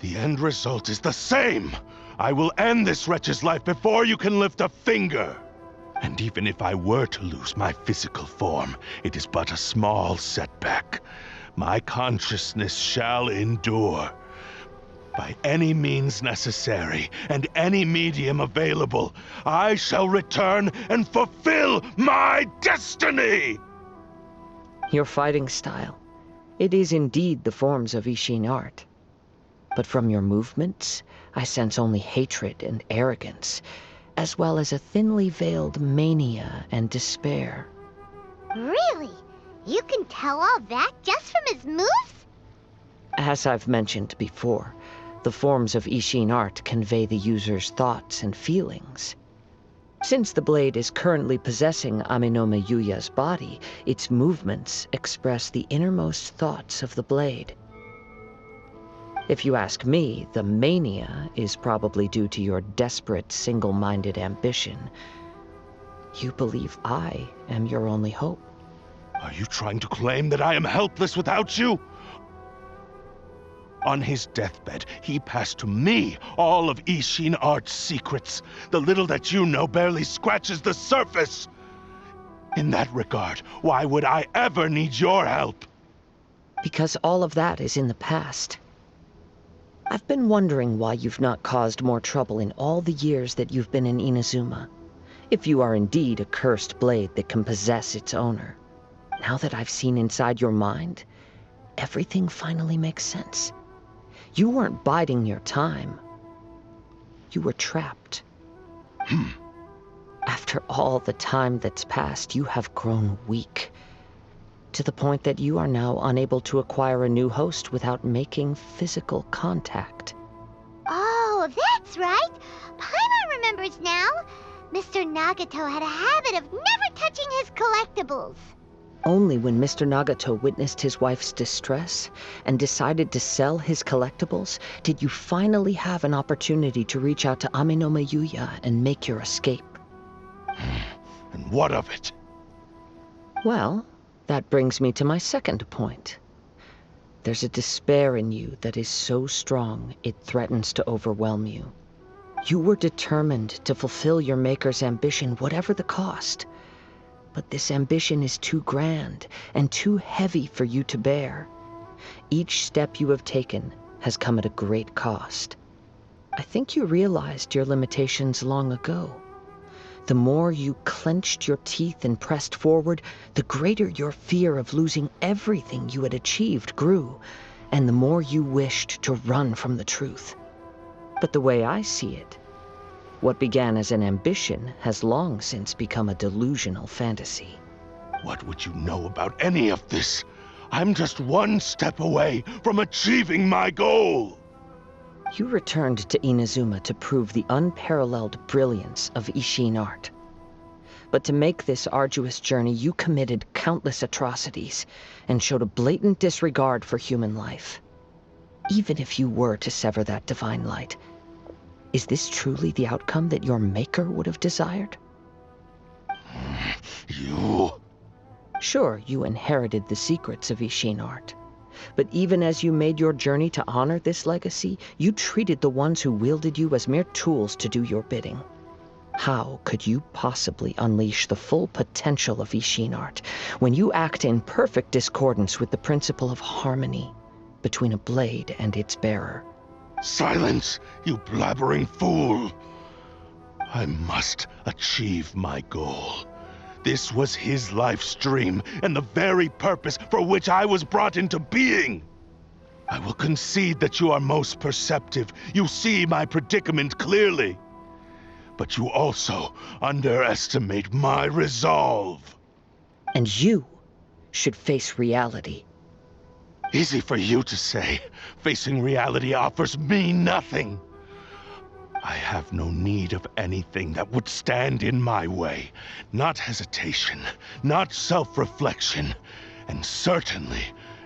The end result is the same! I will end this wretch's life before you can lift a finger! And even if I were to lose my physical form, it is but a small setback. My consciousness shall endure. By any means necessary, and any medium available, I shall return and fulfill my destiny! Your fighting style. It is indeed the forms of Ishin art. But from your movements, I sense only hatred and arrogance, as well as a thinly veiled mania and despair. Really? You can tell all that just from his moves? As I've mentioned before, the forms of Ishin art convey the user's thoughts and feelings. Since the blade is currently possessing Amenoma Yuya's body, its movements express the innermost thoughts of the blade. If you ask me, the mania is probably due to your desperate, single-minded ambition. You believe I am your only hope. Are you trying to claim that I am helpless without you? On his deathbed, he passed to me all of Ishin art's secrets. The little that you know barely scratches the surface. In that regard, why would I ever need your help? Because all of that is in the past. I've been wondering why you've not caused more trouble in all the years that you've been in Inazuma. If you are indeed a cursed blade that can possess its owner. Now that I've seen inside your mind, everything finally makes sense. You weren't biding your time. You were trapped. After all the time that's passed, you have grown weak. To the point that you are now unable to acquire a new host without making physical contact. Oh, that's right. Paimon remembers now. Mr. Nagato had a habit of never touching his collectibles. Only when Mr. Nagato witnessed his wife's distress and decided to sell his collectibles did you finally have an opportunity to reach out to Amenoma Yuya and make your escape. And what of it? Well, that brings me to my second point. There's a despair in you that is so strong it threatens to overwhelm you. You were determined to fulfill your maker's ambition, whatever the cost. But this ambition is too grand and too heavy for you to bear. Each step you have taken has come at a great cost. I think you realized your limitations long ago. The more you clenched your teeth and pressed forward, the greater your fear of losing everything you had achieved grew, and the more you wished to run from the truth. But the way I see it, what began as an ambition has long since become a delusional fantasy. What would you know about any of this? I'm just one step away from achieving my goal! You returned to Inazuma to prove the unparalleled brilliance of Ishin art. But to make this arduous journey, you committed countless atrocities and showed a blatant disregard for human life. Even if you were to sever that divine light, is this truly the outcome that your maker would have desired? You... Sure, you inherited the secrets of Ishin art. But even as you made your journey to honor this legacy, you treated the ones who wielded you as mere tools to do your bidding. How could you possibly unleash the full potential of Ishin art when you act in perfect discordance with the principle of harmony between a blade and its bearer? Silence, you blabbering fool! I must achieve my goal. This was his life's dream, and the very purpose for which I was brought into being. I will concede that you are most perceptive. You see my predicament clearly. But you also underestimate my resolve. And you should face reality. Easy for you to say. Facing reality offers me nothing. I have no need of anything that would stand in my way. Not hesitation, not self-reflection, and certainly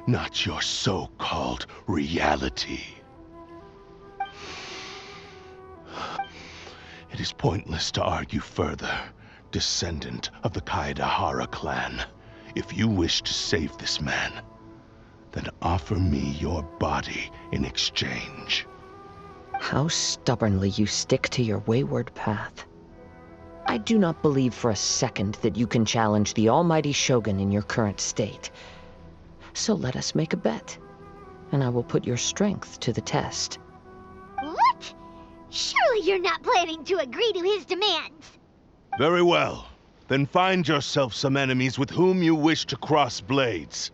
not your so-called reality. It is pointless to argue further, descendant of the Kaedahara clan. If you wish to save this man, then offer me your body in exchange. How stubbornly you stick to your wayward path. I do not believe for a second that you can challenge the almighty Shogun in your current state. So let us make a bet, and I will put your strength to the test. What? Surely you're not planning to agree to his demands. Very well. Then find yourself some enemies with whom you wish to cross blades.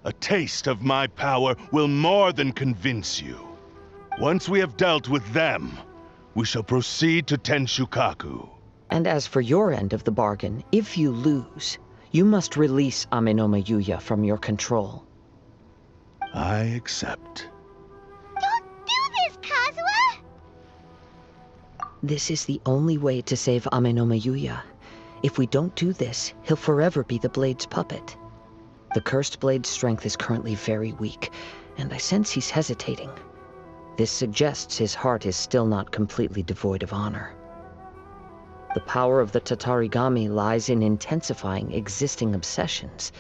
A taste of my power will more than convince you. Once we have dealt with them, we shall proceed to Tenshukaku. And as for your end of the bargain, if you lose, you must release Amenoma Yuya from your control. I accept. Don't do this, Kazuha! This is the only way to save Amenoma Yuya. If we don't do this, he'll forever be the Blade's puppet. The Cursed Blade's strength is currently very weak, and I sense he's hesitating. This suggests his heart is still not completely devoid of honor. The power of the Tatarigami lies in intensifying existing obsessions.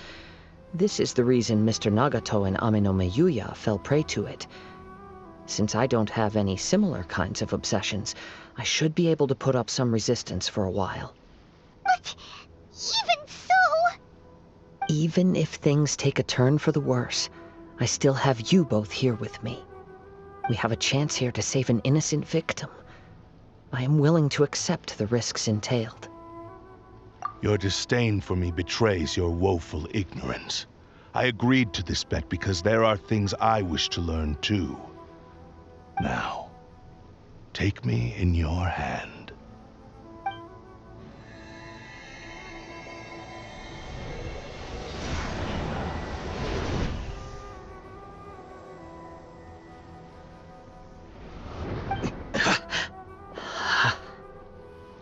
This is the reason Mr. Nagato and Amenoma Yuya fell prey to it. Since I don't have any similar kinds of obsessions, I should be able to put up some resistance for a while. But even so... Even if things take a turn for the worse, I still have you both here with me. We have a chance here to save an innocent victim. I am willing to accept the risks entailed. Your disdain for me betrays your woeful ignorance. I agreed to this bet because there are things I wish to learn too. Now, take me in your hand.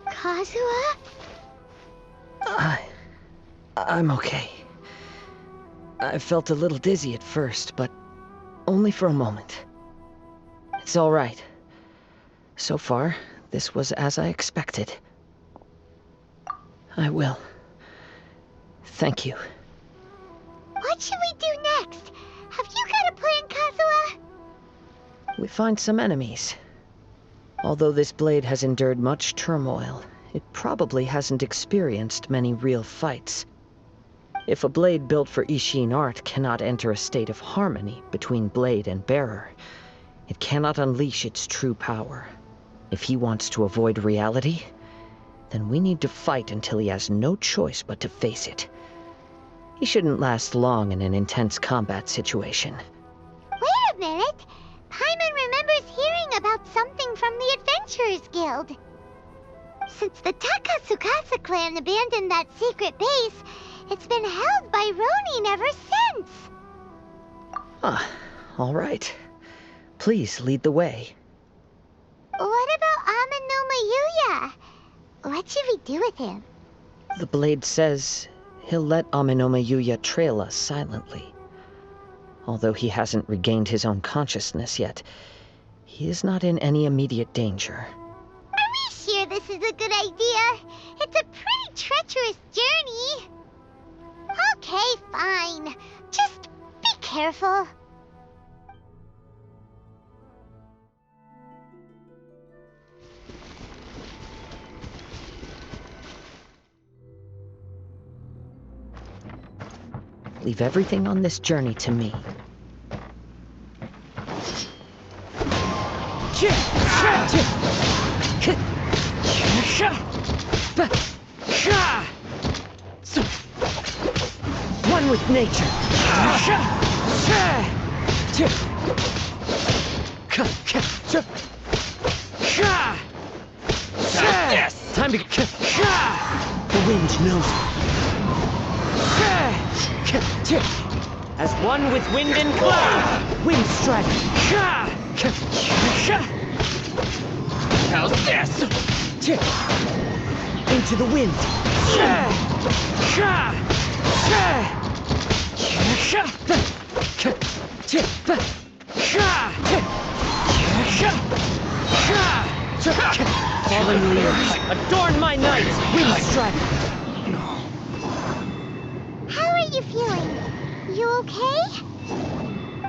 Kazuha? I'm okay. I felt a little dizzy at first, but only for a moment. It's all right. So far, this was as I expected. I will. Thank you. What should we do next? Have you got a plan, Kazuha? We find some enemies. Although this blade has endured much turmoil, it probably hasn't experienced many real fights. If a blade built for Ishin art cannot enter a state of harmony between blade and bearer, it cannot unleash its true power. If he wants to avoid reality, then we need to fight until he has no choice but to face it. He shouldn't last long in an intense combat situation. Wait a minute! Paimon remembers hearing about something from the Adventurers Guild. Since the Takatsukasa clan abandoned that secret base, it's been held by Ronin ever since. Ah, all right. Please lead the way. What about Amenoma Yuya? What should we do with him? The blade says he'll let Amenoma Yuya trail us silently. Although he hasn't regained his own consciousness yet, he is not in any immediate danger. Are we sure sure this is a good idea. It's a pretty treacherous journey. Okay, fine. Just be careful. Leave everything on this journey to me. One with nature. Time to the wind knows me. As one with wind and cloud. Wind strike. How's this? Into the wind. Fallen leaves, adorn my night. Wind strike. How are you feeling? You okay?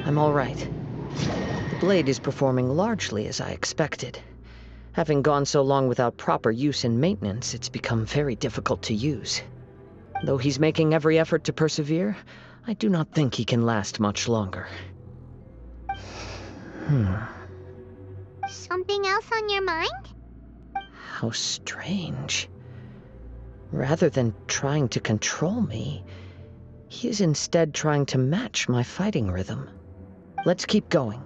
I'm all right. The blade is performing largely as I expected. Having gone so long without proper use and maintenance, it's become very difficult to use. Though he's making every effort to persevere, I do not think he can last much longer. Something else on your mind? How strange. Rather than trying to control me, he is instead trying to match my fighting rhythm. Let's keep going.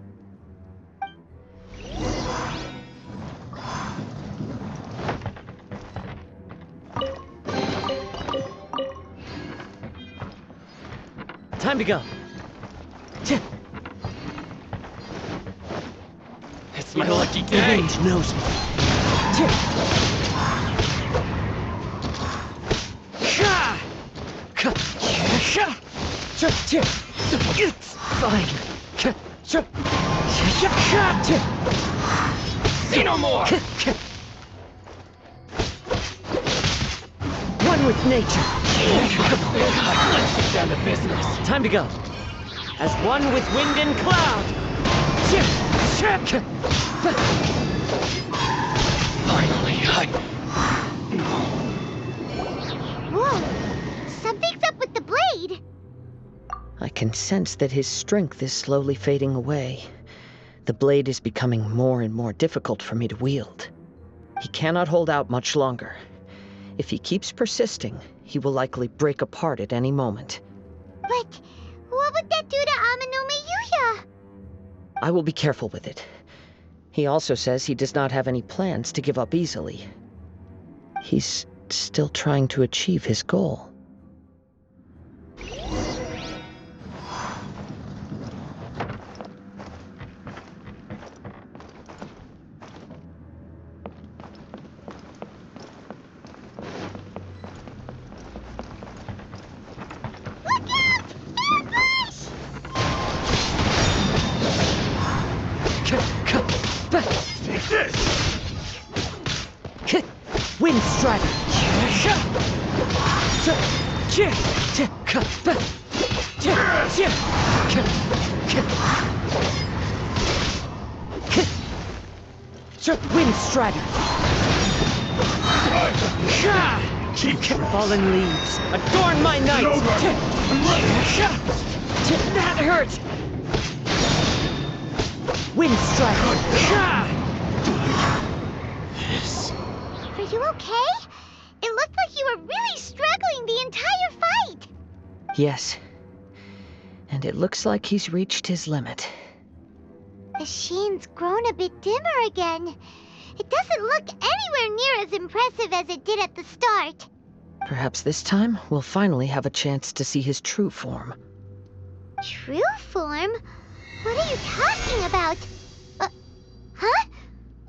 Time to go. It's my lucky The day. wind knows me. It's fine. See no more. One with nature. Let's get down to business. Time to go. As one with wind and cloud. Finally, Whoa! Something's up with the blade! I can sense that his strength is slowly fading away. The blade is becoming more and more difficult for me to wield. He cannot hold out much longer. If he keeps persisting, he will likely break apart at any moment. But what would that do to Amano Miyuya? I will be careful with it. He also says he does not have any plans to give up easily. He's still trying to achieve his goal. Wind strike! Wind strider! Fallen leaves, adorn my night! That hurt! Wind strider! Are you okay? It looked like you were really struggling the entire fight! Yes. And it looks like he's reached his limit. The sheen's grown a bit dimmer again. It doesn't look anywhere near as impressive as it did at the start. Perhaps this time we'll finally have a chance to see his true form. True form? What are you talking about? Huh?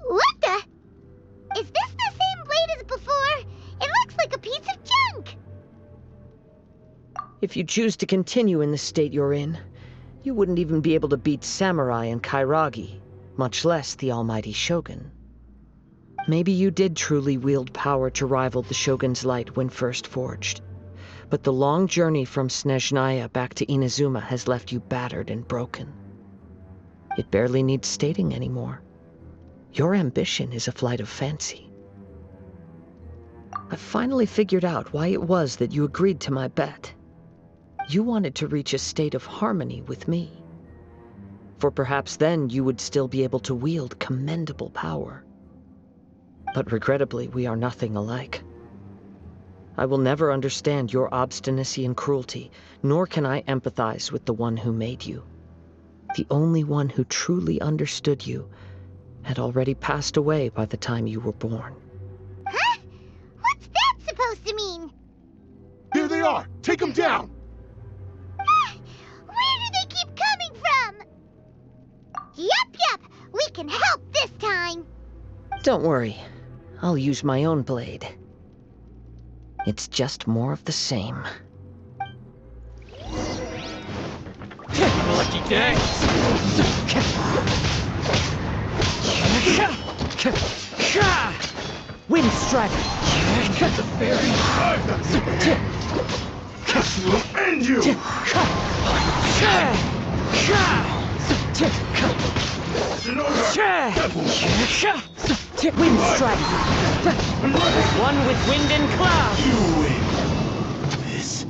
What the? Is this the same blade as before? It looks like a piece of junk! If you choose to continue in the state you're in, you wouldn't even be able to beat Samurai and Kairagi, much less the almighty Shogun. Maybe you did truly wield power to rival the Shogun's light when first forged. But the long journey from Snezhnaya back to Inazuma has left you battered and broken. It barely needs stating anymore. Your ambition is a flight of fancy. I finally figured out why it was that you agreed to my bet. You wanted to reach a state of harmony with me. For perhaps then you would still be able to wield commendable power. But regrettably, we are nothing alike. I will never understand your obstinacy and cruelty, nor can I empathize with the one who made you. The only one who truly understood you had already passed away by the time you were born. Huh? What's that supposed to mean? Here they are! Take them down! Where do they keep coming from? Yup, we can help this time. Don't worry, I'll use my own blade. It's just more of the same. Lucky day! Wind strike! Get the fairy! This will end you! Wind strike! One with wind and cloud! You win this.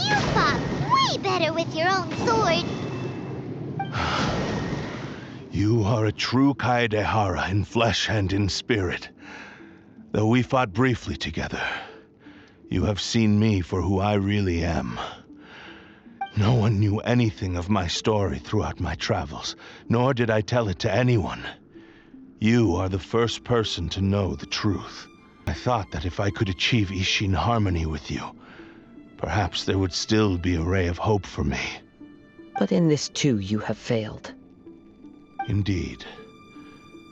You fought way better with your own sword. You are a true Kaedehara in flesh and in spirit. Though we fought briefly together, you have seen me for who I really am. No one knew anything of my story throughout my travels, nor did I tell it to anyone. You are the first person to know the truth. I thought that if I could achieve Ishin harmony with you, perhaps there would still be a ray of hope for me. But in this too, you have failed. Indeed.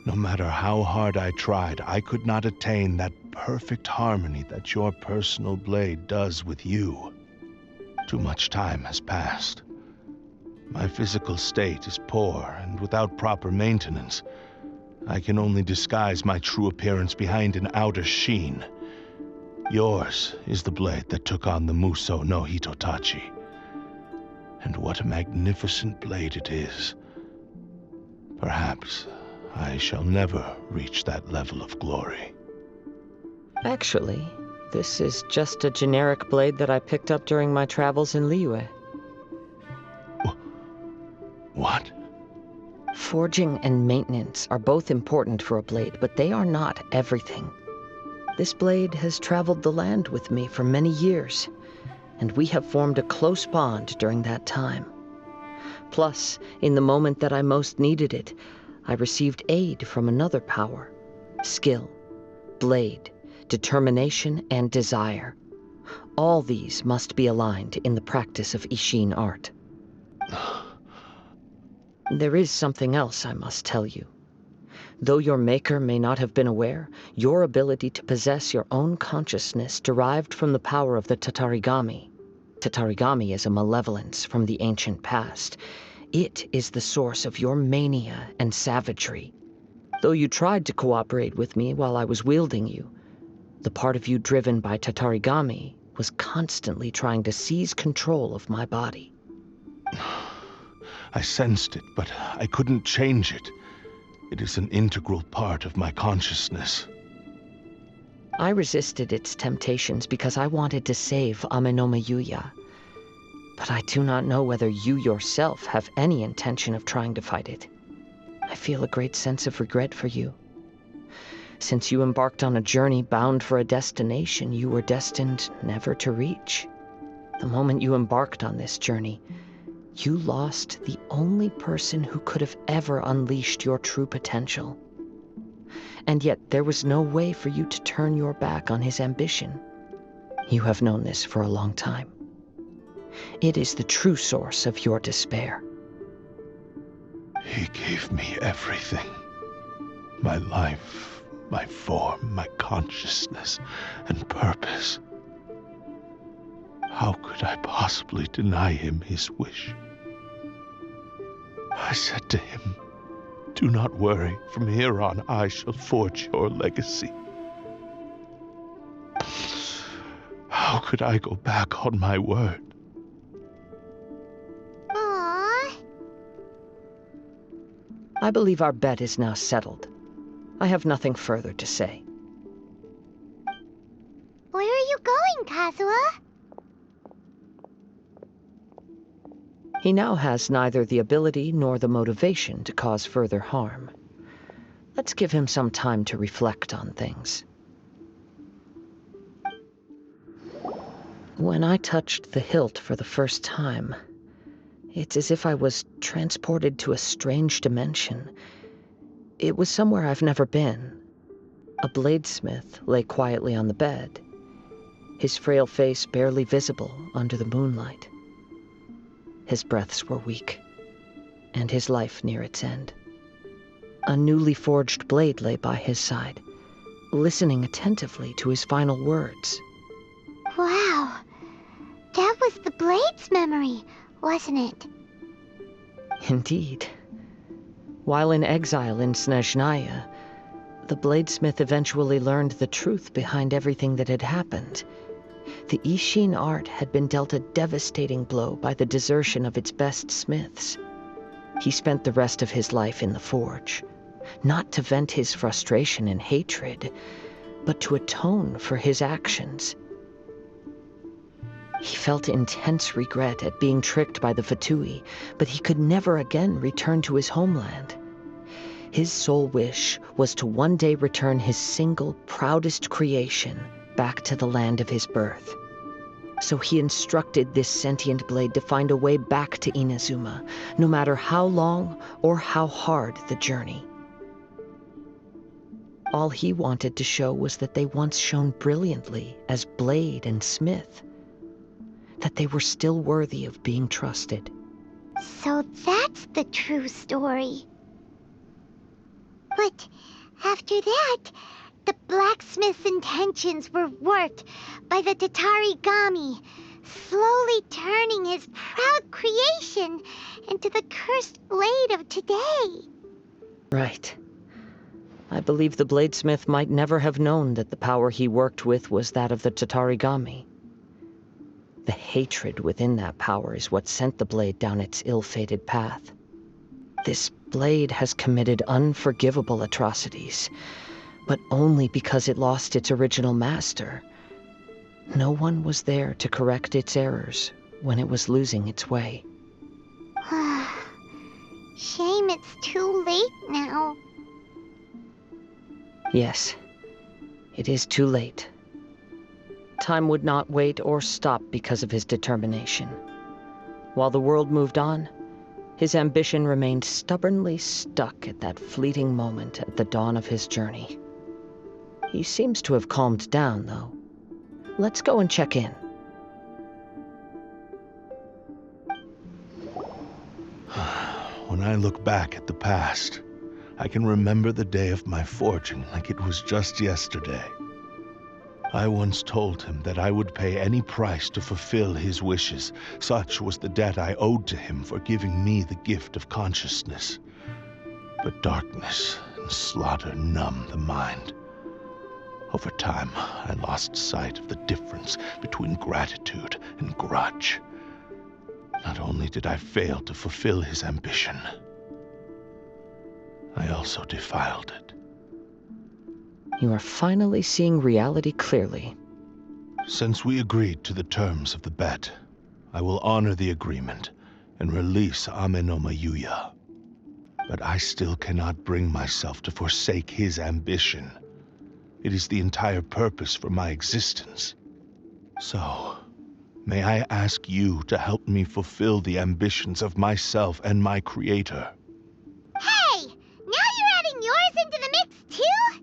No matter how hard I tried, I could not attain that perfect harmony that your personal blade does with you. Too much time has passed. My physical state is poor, and without proper maintenance, I can only disguise my true appearance behind an outer sheen. Yours is the blade that took on the Muso no Hitotachi. And what a magnificent blade it is. Perhaps I shall never reach that level of glory. Actually, this is just a generic blade that I picked up during my travels in Liyue. What? Forging and maintenance are both important for a blade, but they are not everything. This blade has traveled the land with me for many years, and we have formed a close bond during that time. Plus, in the moment that I most needed it, I received aid from another power. Skill, blade, determination, and desire. All these must be aligned in the practice of Ishin art. There is something else I must tell you. Though your maker may not have been aware, your ability to possess your own consciousness derived from the power of the Tatarigami. Tatarigami is a malevolence from the ancient past. It is the source of your mania and savagery. Though you tried to cooperate with me while I was wielding you, the part of you driven by Tatarigami was constantly trying to seize control of my body. I sensed it, but I couldn't change it. It is an integral part of my consciousness. I resisted its temptations because I wanted to save Amenoma Yuya. But I do not know whether you yourself have any intention of trying to fight it. I feel a great sense of regret for you. Since you embarked on a journey bound for a destination you were destined never to reach. The moment you embarked on this journey, you lost the only person who could have ever unleashed your true potential. And yet there was no way for you to turn your back on his ambition. You have known this for a long time. It is the true source of your despair. He gave me everything. My life, my form, my consciousness, and purpose. How could I possibly deny him his wish? I said to him, Do not worry. From here on, I shall forge your legacy. How could I go back on my word? Aww. I believe our bet is now settled. I have nothing further to say. Where are you going, Kazuha? He now has neither the ability nor the motivation to cause further harm. Let's give him some time to reflect on things. When I touched the hilt for the first time, it's as if I was transported to a strange dimension. It was somewhere I've never been. A bladesmith lay quietly on the bed, his frail face barely visible under the moonlight. His breaths were weak, and his life near its end. A newly forged blade lay by his side, listening attentively to his final words. Wow. That was the Blade's memory, wasn't it? Indeed. While in exile in Snezhnaya, the bladesmith eventually learned the truth behind everything that had happened. The Ishin art had been dealt a devastating blow by the desertion of its best smiths. He spent the rest of his life in the forge, not to vent his frustration and hatred, but to atone for his actions. He felt intense regret at being tricked by the Fatui, but he could never again return to his homeland. His sole wish was to one day return his single, proudest creation back to the land of his birth. So he instructed this sentient blade to find a way back to Inazuma, no matter how long or how hard the journey. All he wanted to show was that they once shone brilliantly as blade and smith, that they were still worthy of being trusted. So that's the true story. But after that, the blacksmith's intentions were warped by the Tatarigami, slowly turning his proud creation into the cursed blade of today. Right. I believe the bladesmith might never have known that the power he worked with was that of the Tatarigami. The hatred within that power is what sent the blade down its ill-fated path. This blade has committed unforgivable atrocities, but only because it lost its original master. No one was there to correct its errors when it was losing its way. Shame it's too late now. Yes, it is too late. Time would not wait or stop because of his determination. While the world moved on, his ambition remained stubbornly stuck at that fleeting moment at the dawn of his journey. He seems to have calmed down, though. Let's go and check in. When I look back at the past, I can remember the day of my forging like it was just yesterday. I once told him that I would pay any price to fulfill his wishes. Such was the debt I owed to him for giving me the gift of consciousness. But darkness and slaughter numb the mind. Over time, I lost sight of the difference between gratitude and grudge. Not only did I fail to fulfill his ambition, I also defiled it. You are finally seeing reality clearly. Since we agreed to the terms of the bet, I will honor the agreement and release Ame no Mayuya. But I still cannot bring myself to forsake his ambition. It is the entire purpose for my existence. So, may I ask you to help me fulfill the ambitions of myself and my creator? Hey! Now you're adding yours into the mix, too?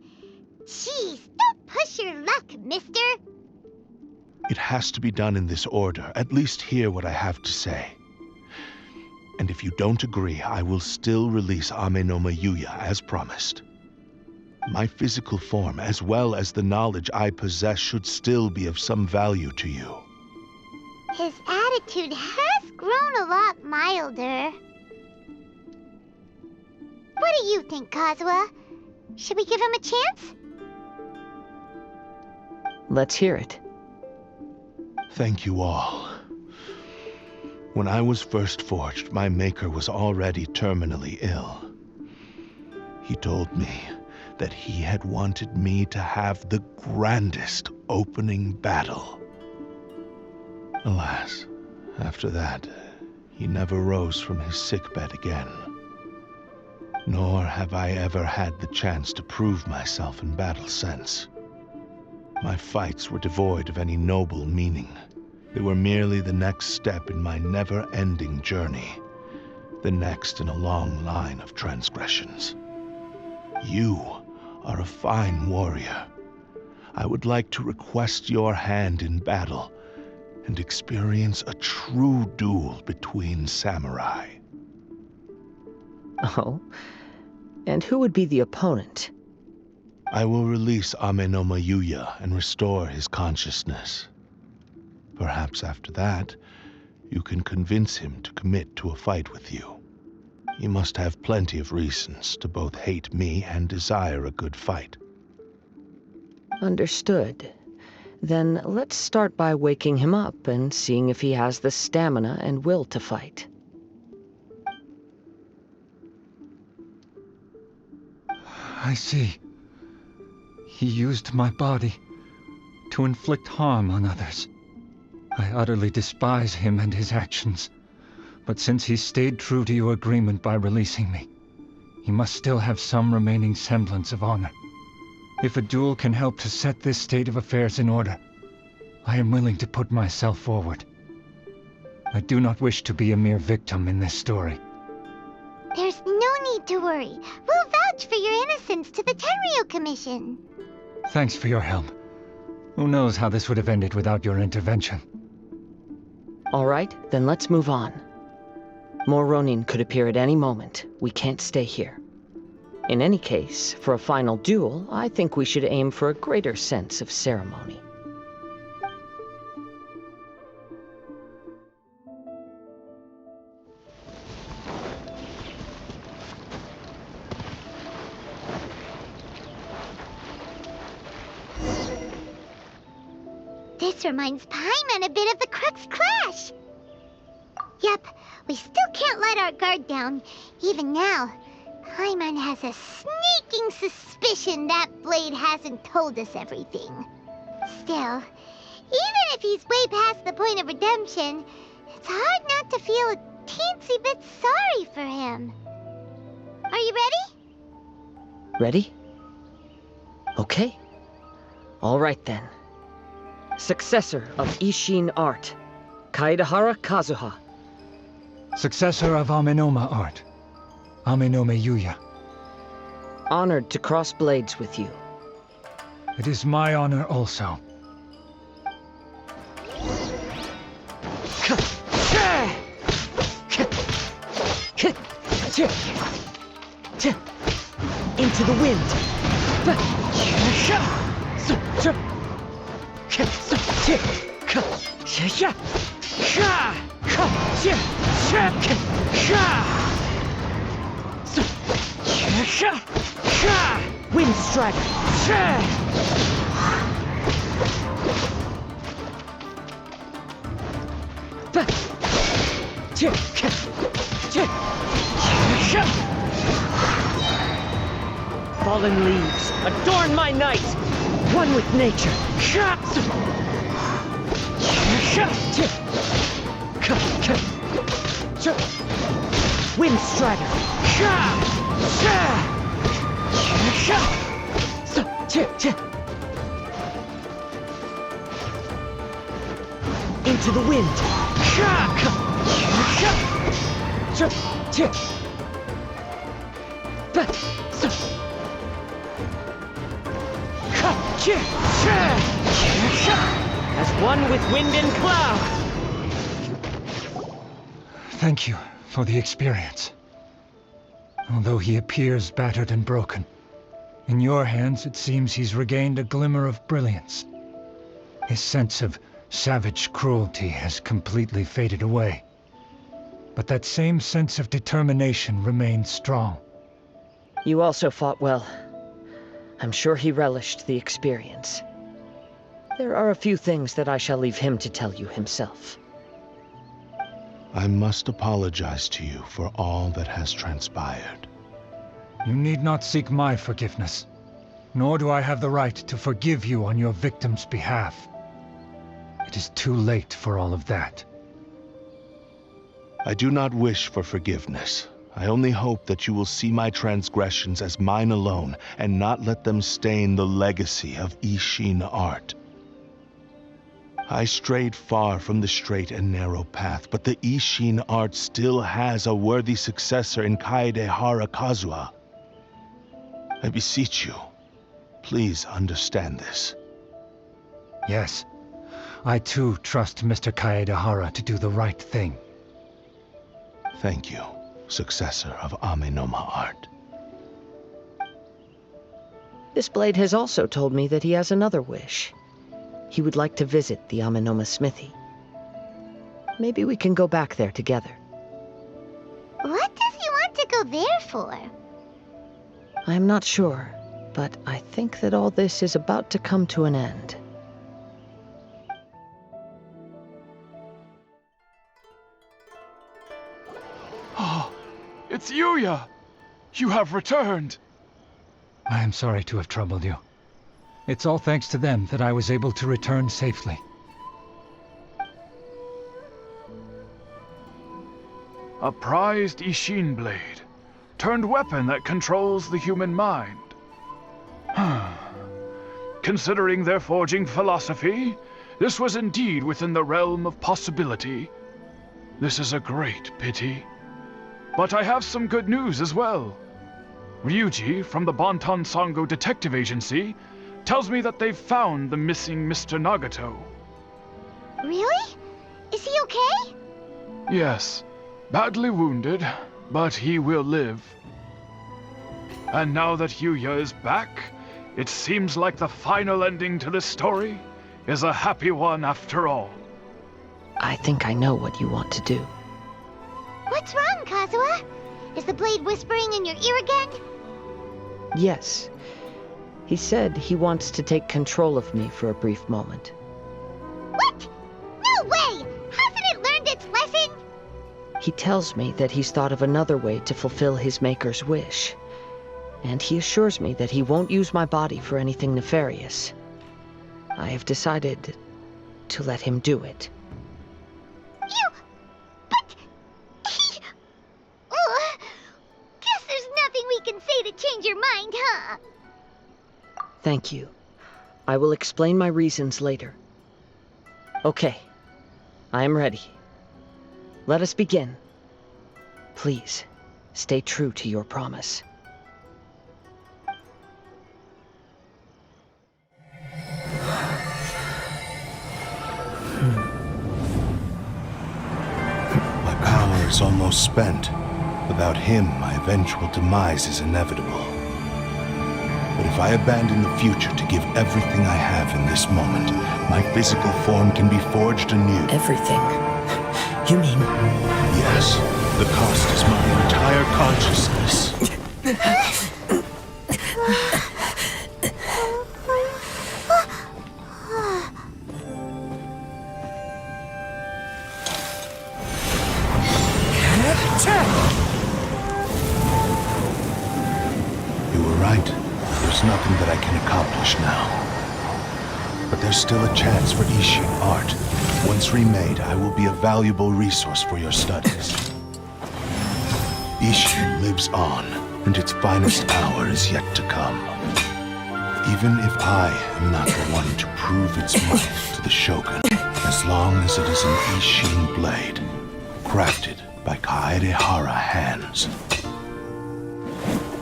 Jeez, don't push your luck, mister. It has to be done in this order. At least hear what I have to say. And if you don't agree, I will still release Ame no Mayuya as promised. My physical form, as well as the knowledge I possess, should still be of some value to you. His attitude has grown a lot milder. What do you think, Kazuha? Should we give him a chance? Let's hear it. Thank you all. When I was first forged, my maker was already terminally ill. He told me that he had wanted me to have the grandest opening battle. Alas, after that, he never rose from his sickbed again. Nor have I ever had the chance to prove myself in battle since. My fights were devoid of any noble meaning. They were merely the next step in my never-ending journey, the next in a long line of transgressions. You are a fine warrior. I would like to request your hand in battle and experience a true duel between samurai. Oh? And who would be the opponent? I will release Amenoma Yuya and restore his consciousness. Perhaps after that, you can convince him to commit to a fight with you. He must have plenty of reasons to both hate me and desire a good fight. Understood. Then let's start by waking him up and seeing if he has the stamina and will to fight. I see. He used my body to inflict harm on others. I utterly despise him and his actions. But since he stayed true to your agreement by releasing me, he must still have some remaining semblance of honor. If a duel can help to set this state of affairs in order, I am willing to put myself forward. I do not wish to be a mere victim in this story. There's no need to worry. We'll vouch for your innocence to the Tenryu Commission. Thanks for your help. Who knows how this would have ended without your intervention? All right, then let's move on. More Ronin could appear at any moment. We can't stay here. In any case, for a final duel, I think we should aim for a greater sense of ceremony. This reminds Paimon a bit of the Crux Clash. Yep, we still can't let our guard down. Even now, Paimon has a sneaking suspicion that Blade hasn't told us everything. Still, even if he's way past the point of redemption, it's hard not to feel a teensy bit sorry for him. Are you ready? Ready? Okay. All right then. Successor of Ishin art, Kaedahara Kazuha. Successor of Amenoma art, Amenoma Yuya. Honored to cross blades with you. It is my honor also. Into the wind. Wind Strider. Fallen leaves, adorn my night, one with nature. Wind Strider. Into the wind. As one with wind and cloud. Thank you for the experience. Although he appears battered and broken, in your hands it seems he's regained a glimmer of brilliance. His sense of savage cruelty has completely faded away. But that same sense of determination remains strong. You also fought well. I'm sure he relished the experience. There are a few things that I shall leave him to tell you himself. I must apologize to you for all that has transpired. You need not seek my forgiveness, nor do I have the right to forgive you on your victim's behalf. It is too late for all of that. I do not wish for forgiveness. I only hope that you will see my transgressions as mine alone, and not let them stain the legacy of Ishin art. I strayed far from the straight and narrow path, but the Ishin art still has a worthy successor in Kaedehara Kazuha. I beseech you, please understand this. Yes, I too trust Mr. Kaedehara to do the right thing. Thank you, successor of Amenoma art. This blade has also told me that he has another wish. He would like to visit the Amenoma smithy. Maybe we can go back there together. What does he want to go there for? I'm not sure, but I think that all this is about to come to an end. Oh, it's Yuya! You have returned! I am sorry to have troubled you. It's all thanks to them that I was able to return safely. A prized Ishin blade, turned weapon that controls the human mind. Considering their forging philosophy, this was indeed within the realm of possibility. This is a great pity. But I have some good news as well. Ryuji, from the Bonton Sango Detective Agency, tells me that they've found the missing Mr. Nagato. Really? Is he okay? Yes, badly wounded, but he will live. And now that Yuya is back, it seems like the final ending to this story is a happy one after all. I think I know what you want to do. What's wrong, Kazuha? Is the blade whispering in your ear again? Yes. He said he wants to take control of me for a brief moment. What? No way! Hasn't it learned its lesson? He tells me that he's thought of another way to fulfill his maker's wish. And he assures me that he won't use my body for anything nefarious. I have decided to let him do it. But... Guess there's nothing we can say to change your mind, huh? Thank you. I will explain my reasons later. Okay. I am ready. Let us begin. Please, stay true to your promise. My power is almost spent. Without him, my eventual demise is inevitable. But if I abandon the future to give everything I have in this moment, my physical form can be forged anew. Everything? You mean... Yes. The cost is my entire consciousness. You were right. There's nothing that I can accomplish now. But there's still a chance for Ishin art. Once remade, I will be a valuable resource for your studies. Ishin lives on, and its finest hour is yet to come. Even if I am not the one to prove its might to the Shogun, as long as it is an Ishin blade, crafted by Kaedehara hands,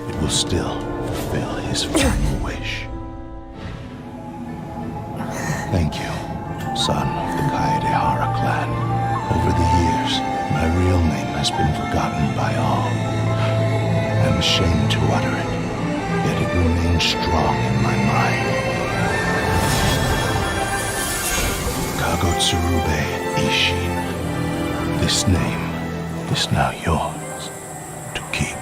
it will still fulfill his final wish. Thank you, son of the Kaedehara clan. Over the years, my real name has been forgotten by all. I'm ashamed to utter it, yet it remains strong in my mind. Kagotsurube Ishin. This name is now yours to keep.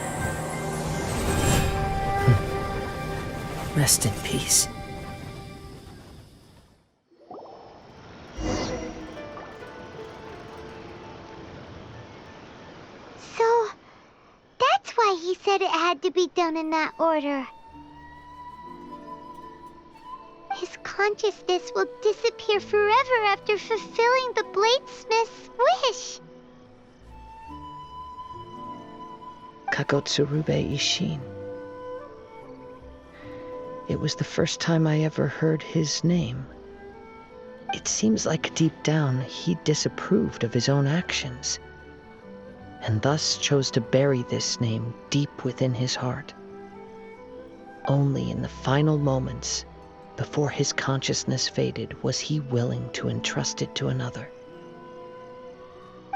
Rest in peace. So, that's why he said it had to be done in that order. His consciousness will disappear forever after fulfilling the bladesmith's wish. Kagotsurube Ishin. It was the first time I ever heard his name. It seems like deep down he disapproved of his own actions, and thus chose to bury this name deep within his heart. Only in the final moments, before his consciousness faded, was he willing to entrust it to another.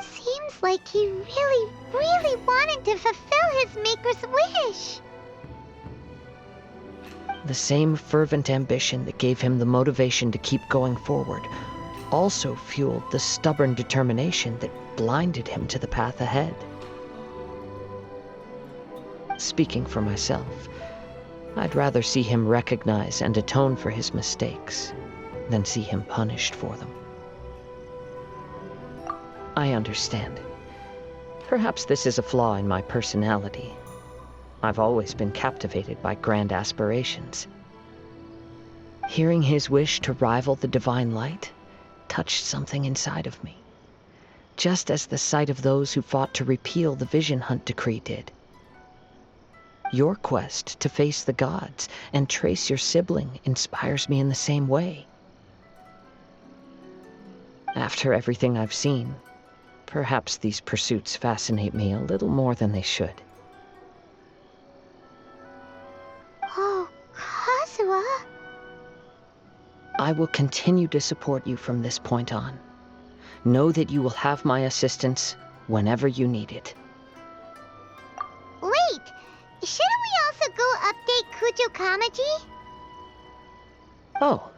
Seems like he really, really wanted to fulfill his maker's wish. The same fervent ambition that gave him the motivation to keep going forward also fueled the stubborn determination that blinded him to the path ahead. Speaking for myself, I'd rather see him recognize and atone for his mistakes than see him punished for them. I understand. Perhaps this is a flaw in my personality. I've always been captivated by grand aspirations. Hearing his wish to rival the divine light touched something inside of me, just as the sight of those who fought to repeal the Vision Hunt decree did. Your quest to face the gods and trace your sibling inspires me in the same way. After everything I've seen, perhaps these pursuits fascinate me a little more than they should. Oh, Kazuha. I will continue to support you from this point on. Know that you will have my assistance whenever you need it. Wait! Shouldn't we also go update Kujo Kamaji? Oh,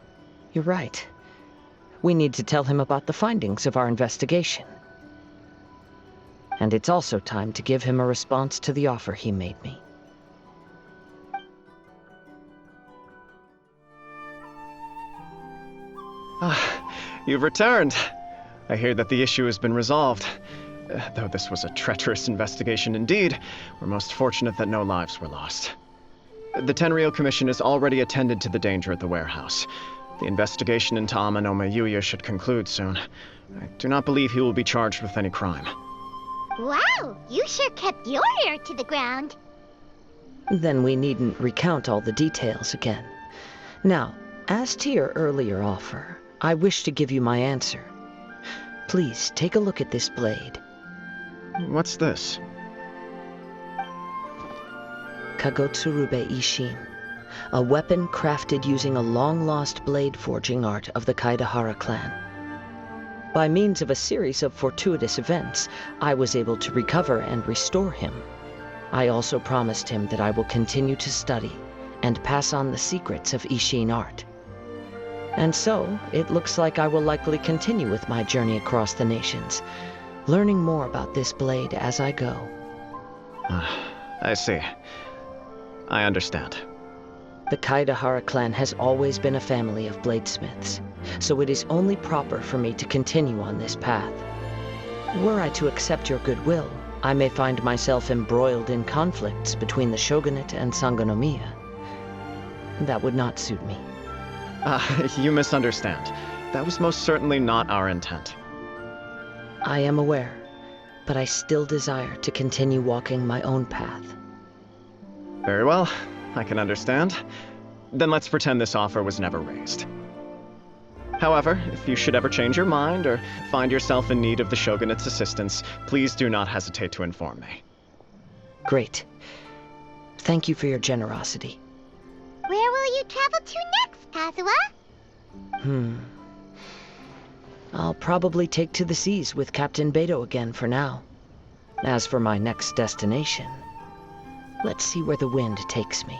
you're right. We need to tell him about the findings of our investigation. And it's also time to give him a response to the offer he made me. You've returned. I hear that the issue has been resolved. Though this was a treacherous investigation indeed, we're most fortunate that no lives were lost. The Tenryou Commission has already attended to the danger at the warehouse. The investigation into Amanome Yuya should conclude soon. I do not believe he will be charged with any crime. Wow, you sure kept your ear to the ground. Then we needn't recount all the details again. Now, as to your earlier offer, I wish to give you my answer. Please take a look at this blade. What's this? Kagotsurube Ishin, a weapon crafted using a long-lost blade forging art of the Kaidahara clan. By means of a series of fortuitous events, I was able to recover and restore him. I also promised him that I will continue to study and pass on the secrets of Ishin art. And so, it looks like I will likely continue with my journey across the nations, learning more about this blade as I go. I see. I understand. The Kaidahara clan has always been a family of bladesmiths, so it is only proper for me to continue on this path. Were I to accept your goodwill, I may find myself embroiled in conflicts between the shogunate and Sangonomiya. That would not suit me. You misunderstand. That was most certainly not our intent. I am aware, but I still desire to continue walking my own path. Very well, I can understand. Then let's pretend this offer was never raised. However, if you should ever change your mind or find yourself in need of the Shogunate's assistance, please do not hesitate to inform me. Great. Thank you for your generosity. Where will you travel to next, Kazuha? I'll probably take to the seas with Captain Beto again for now. As for my next destination, let's see where the wind takes me.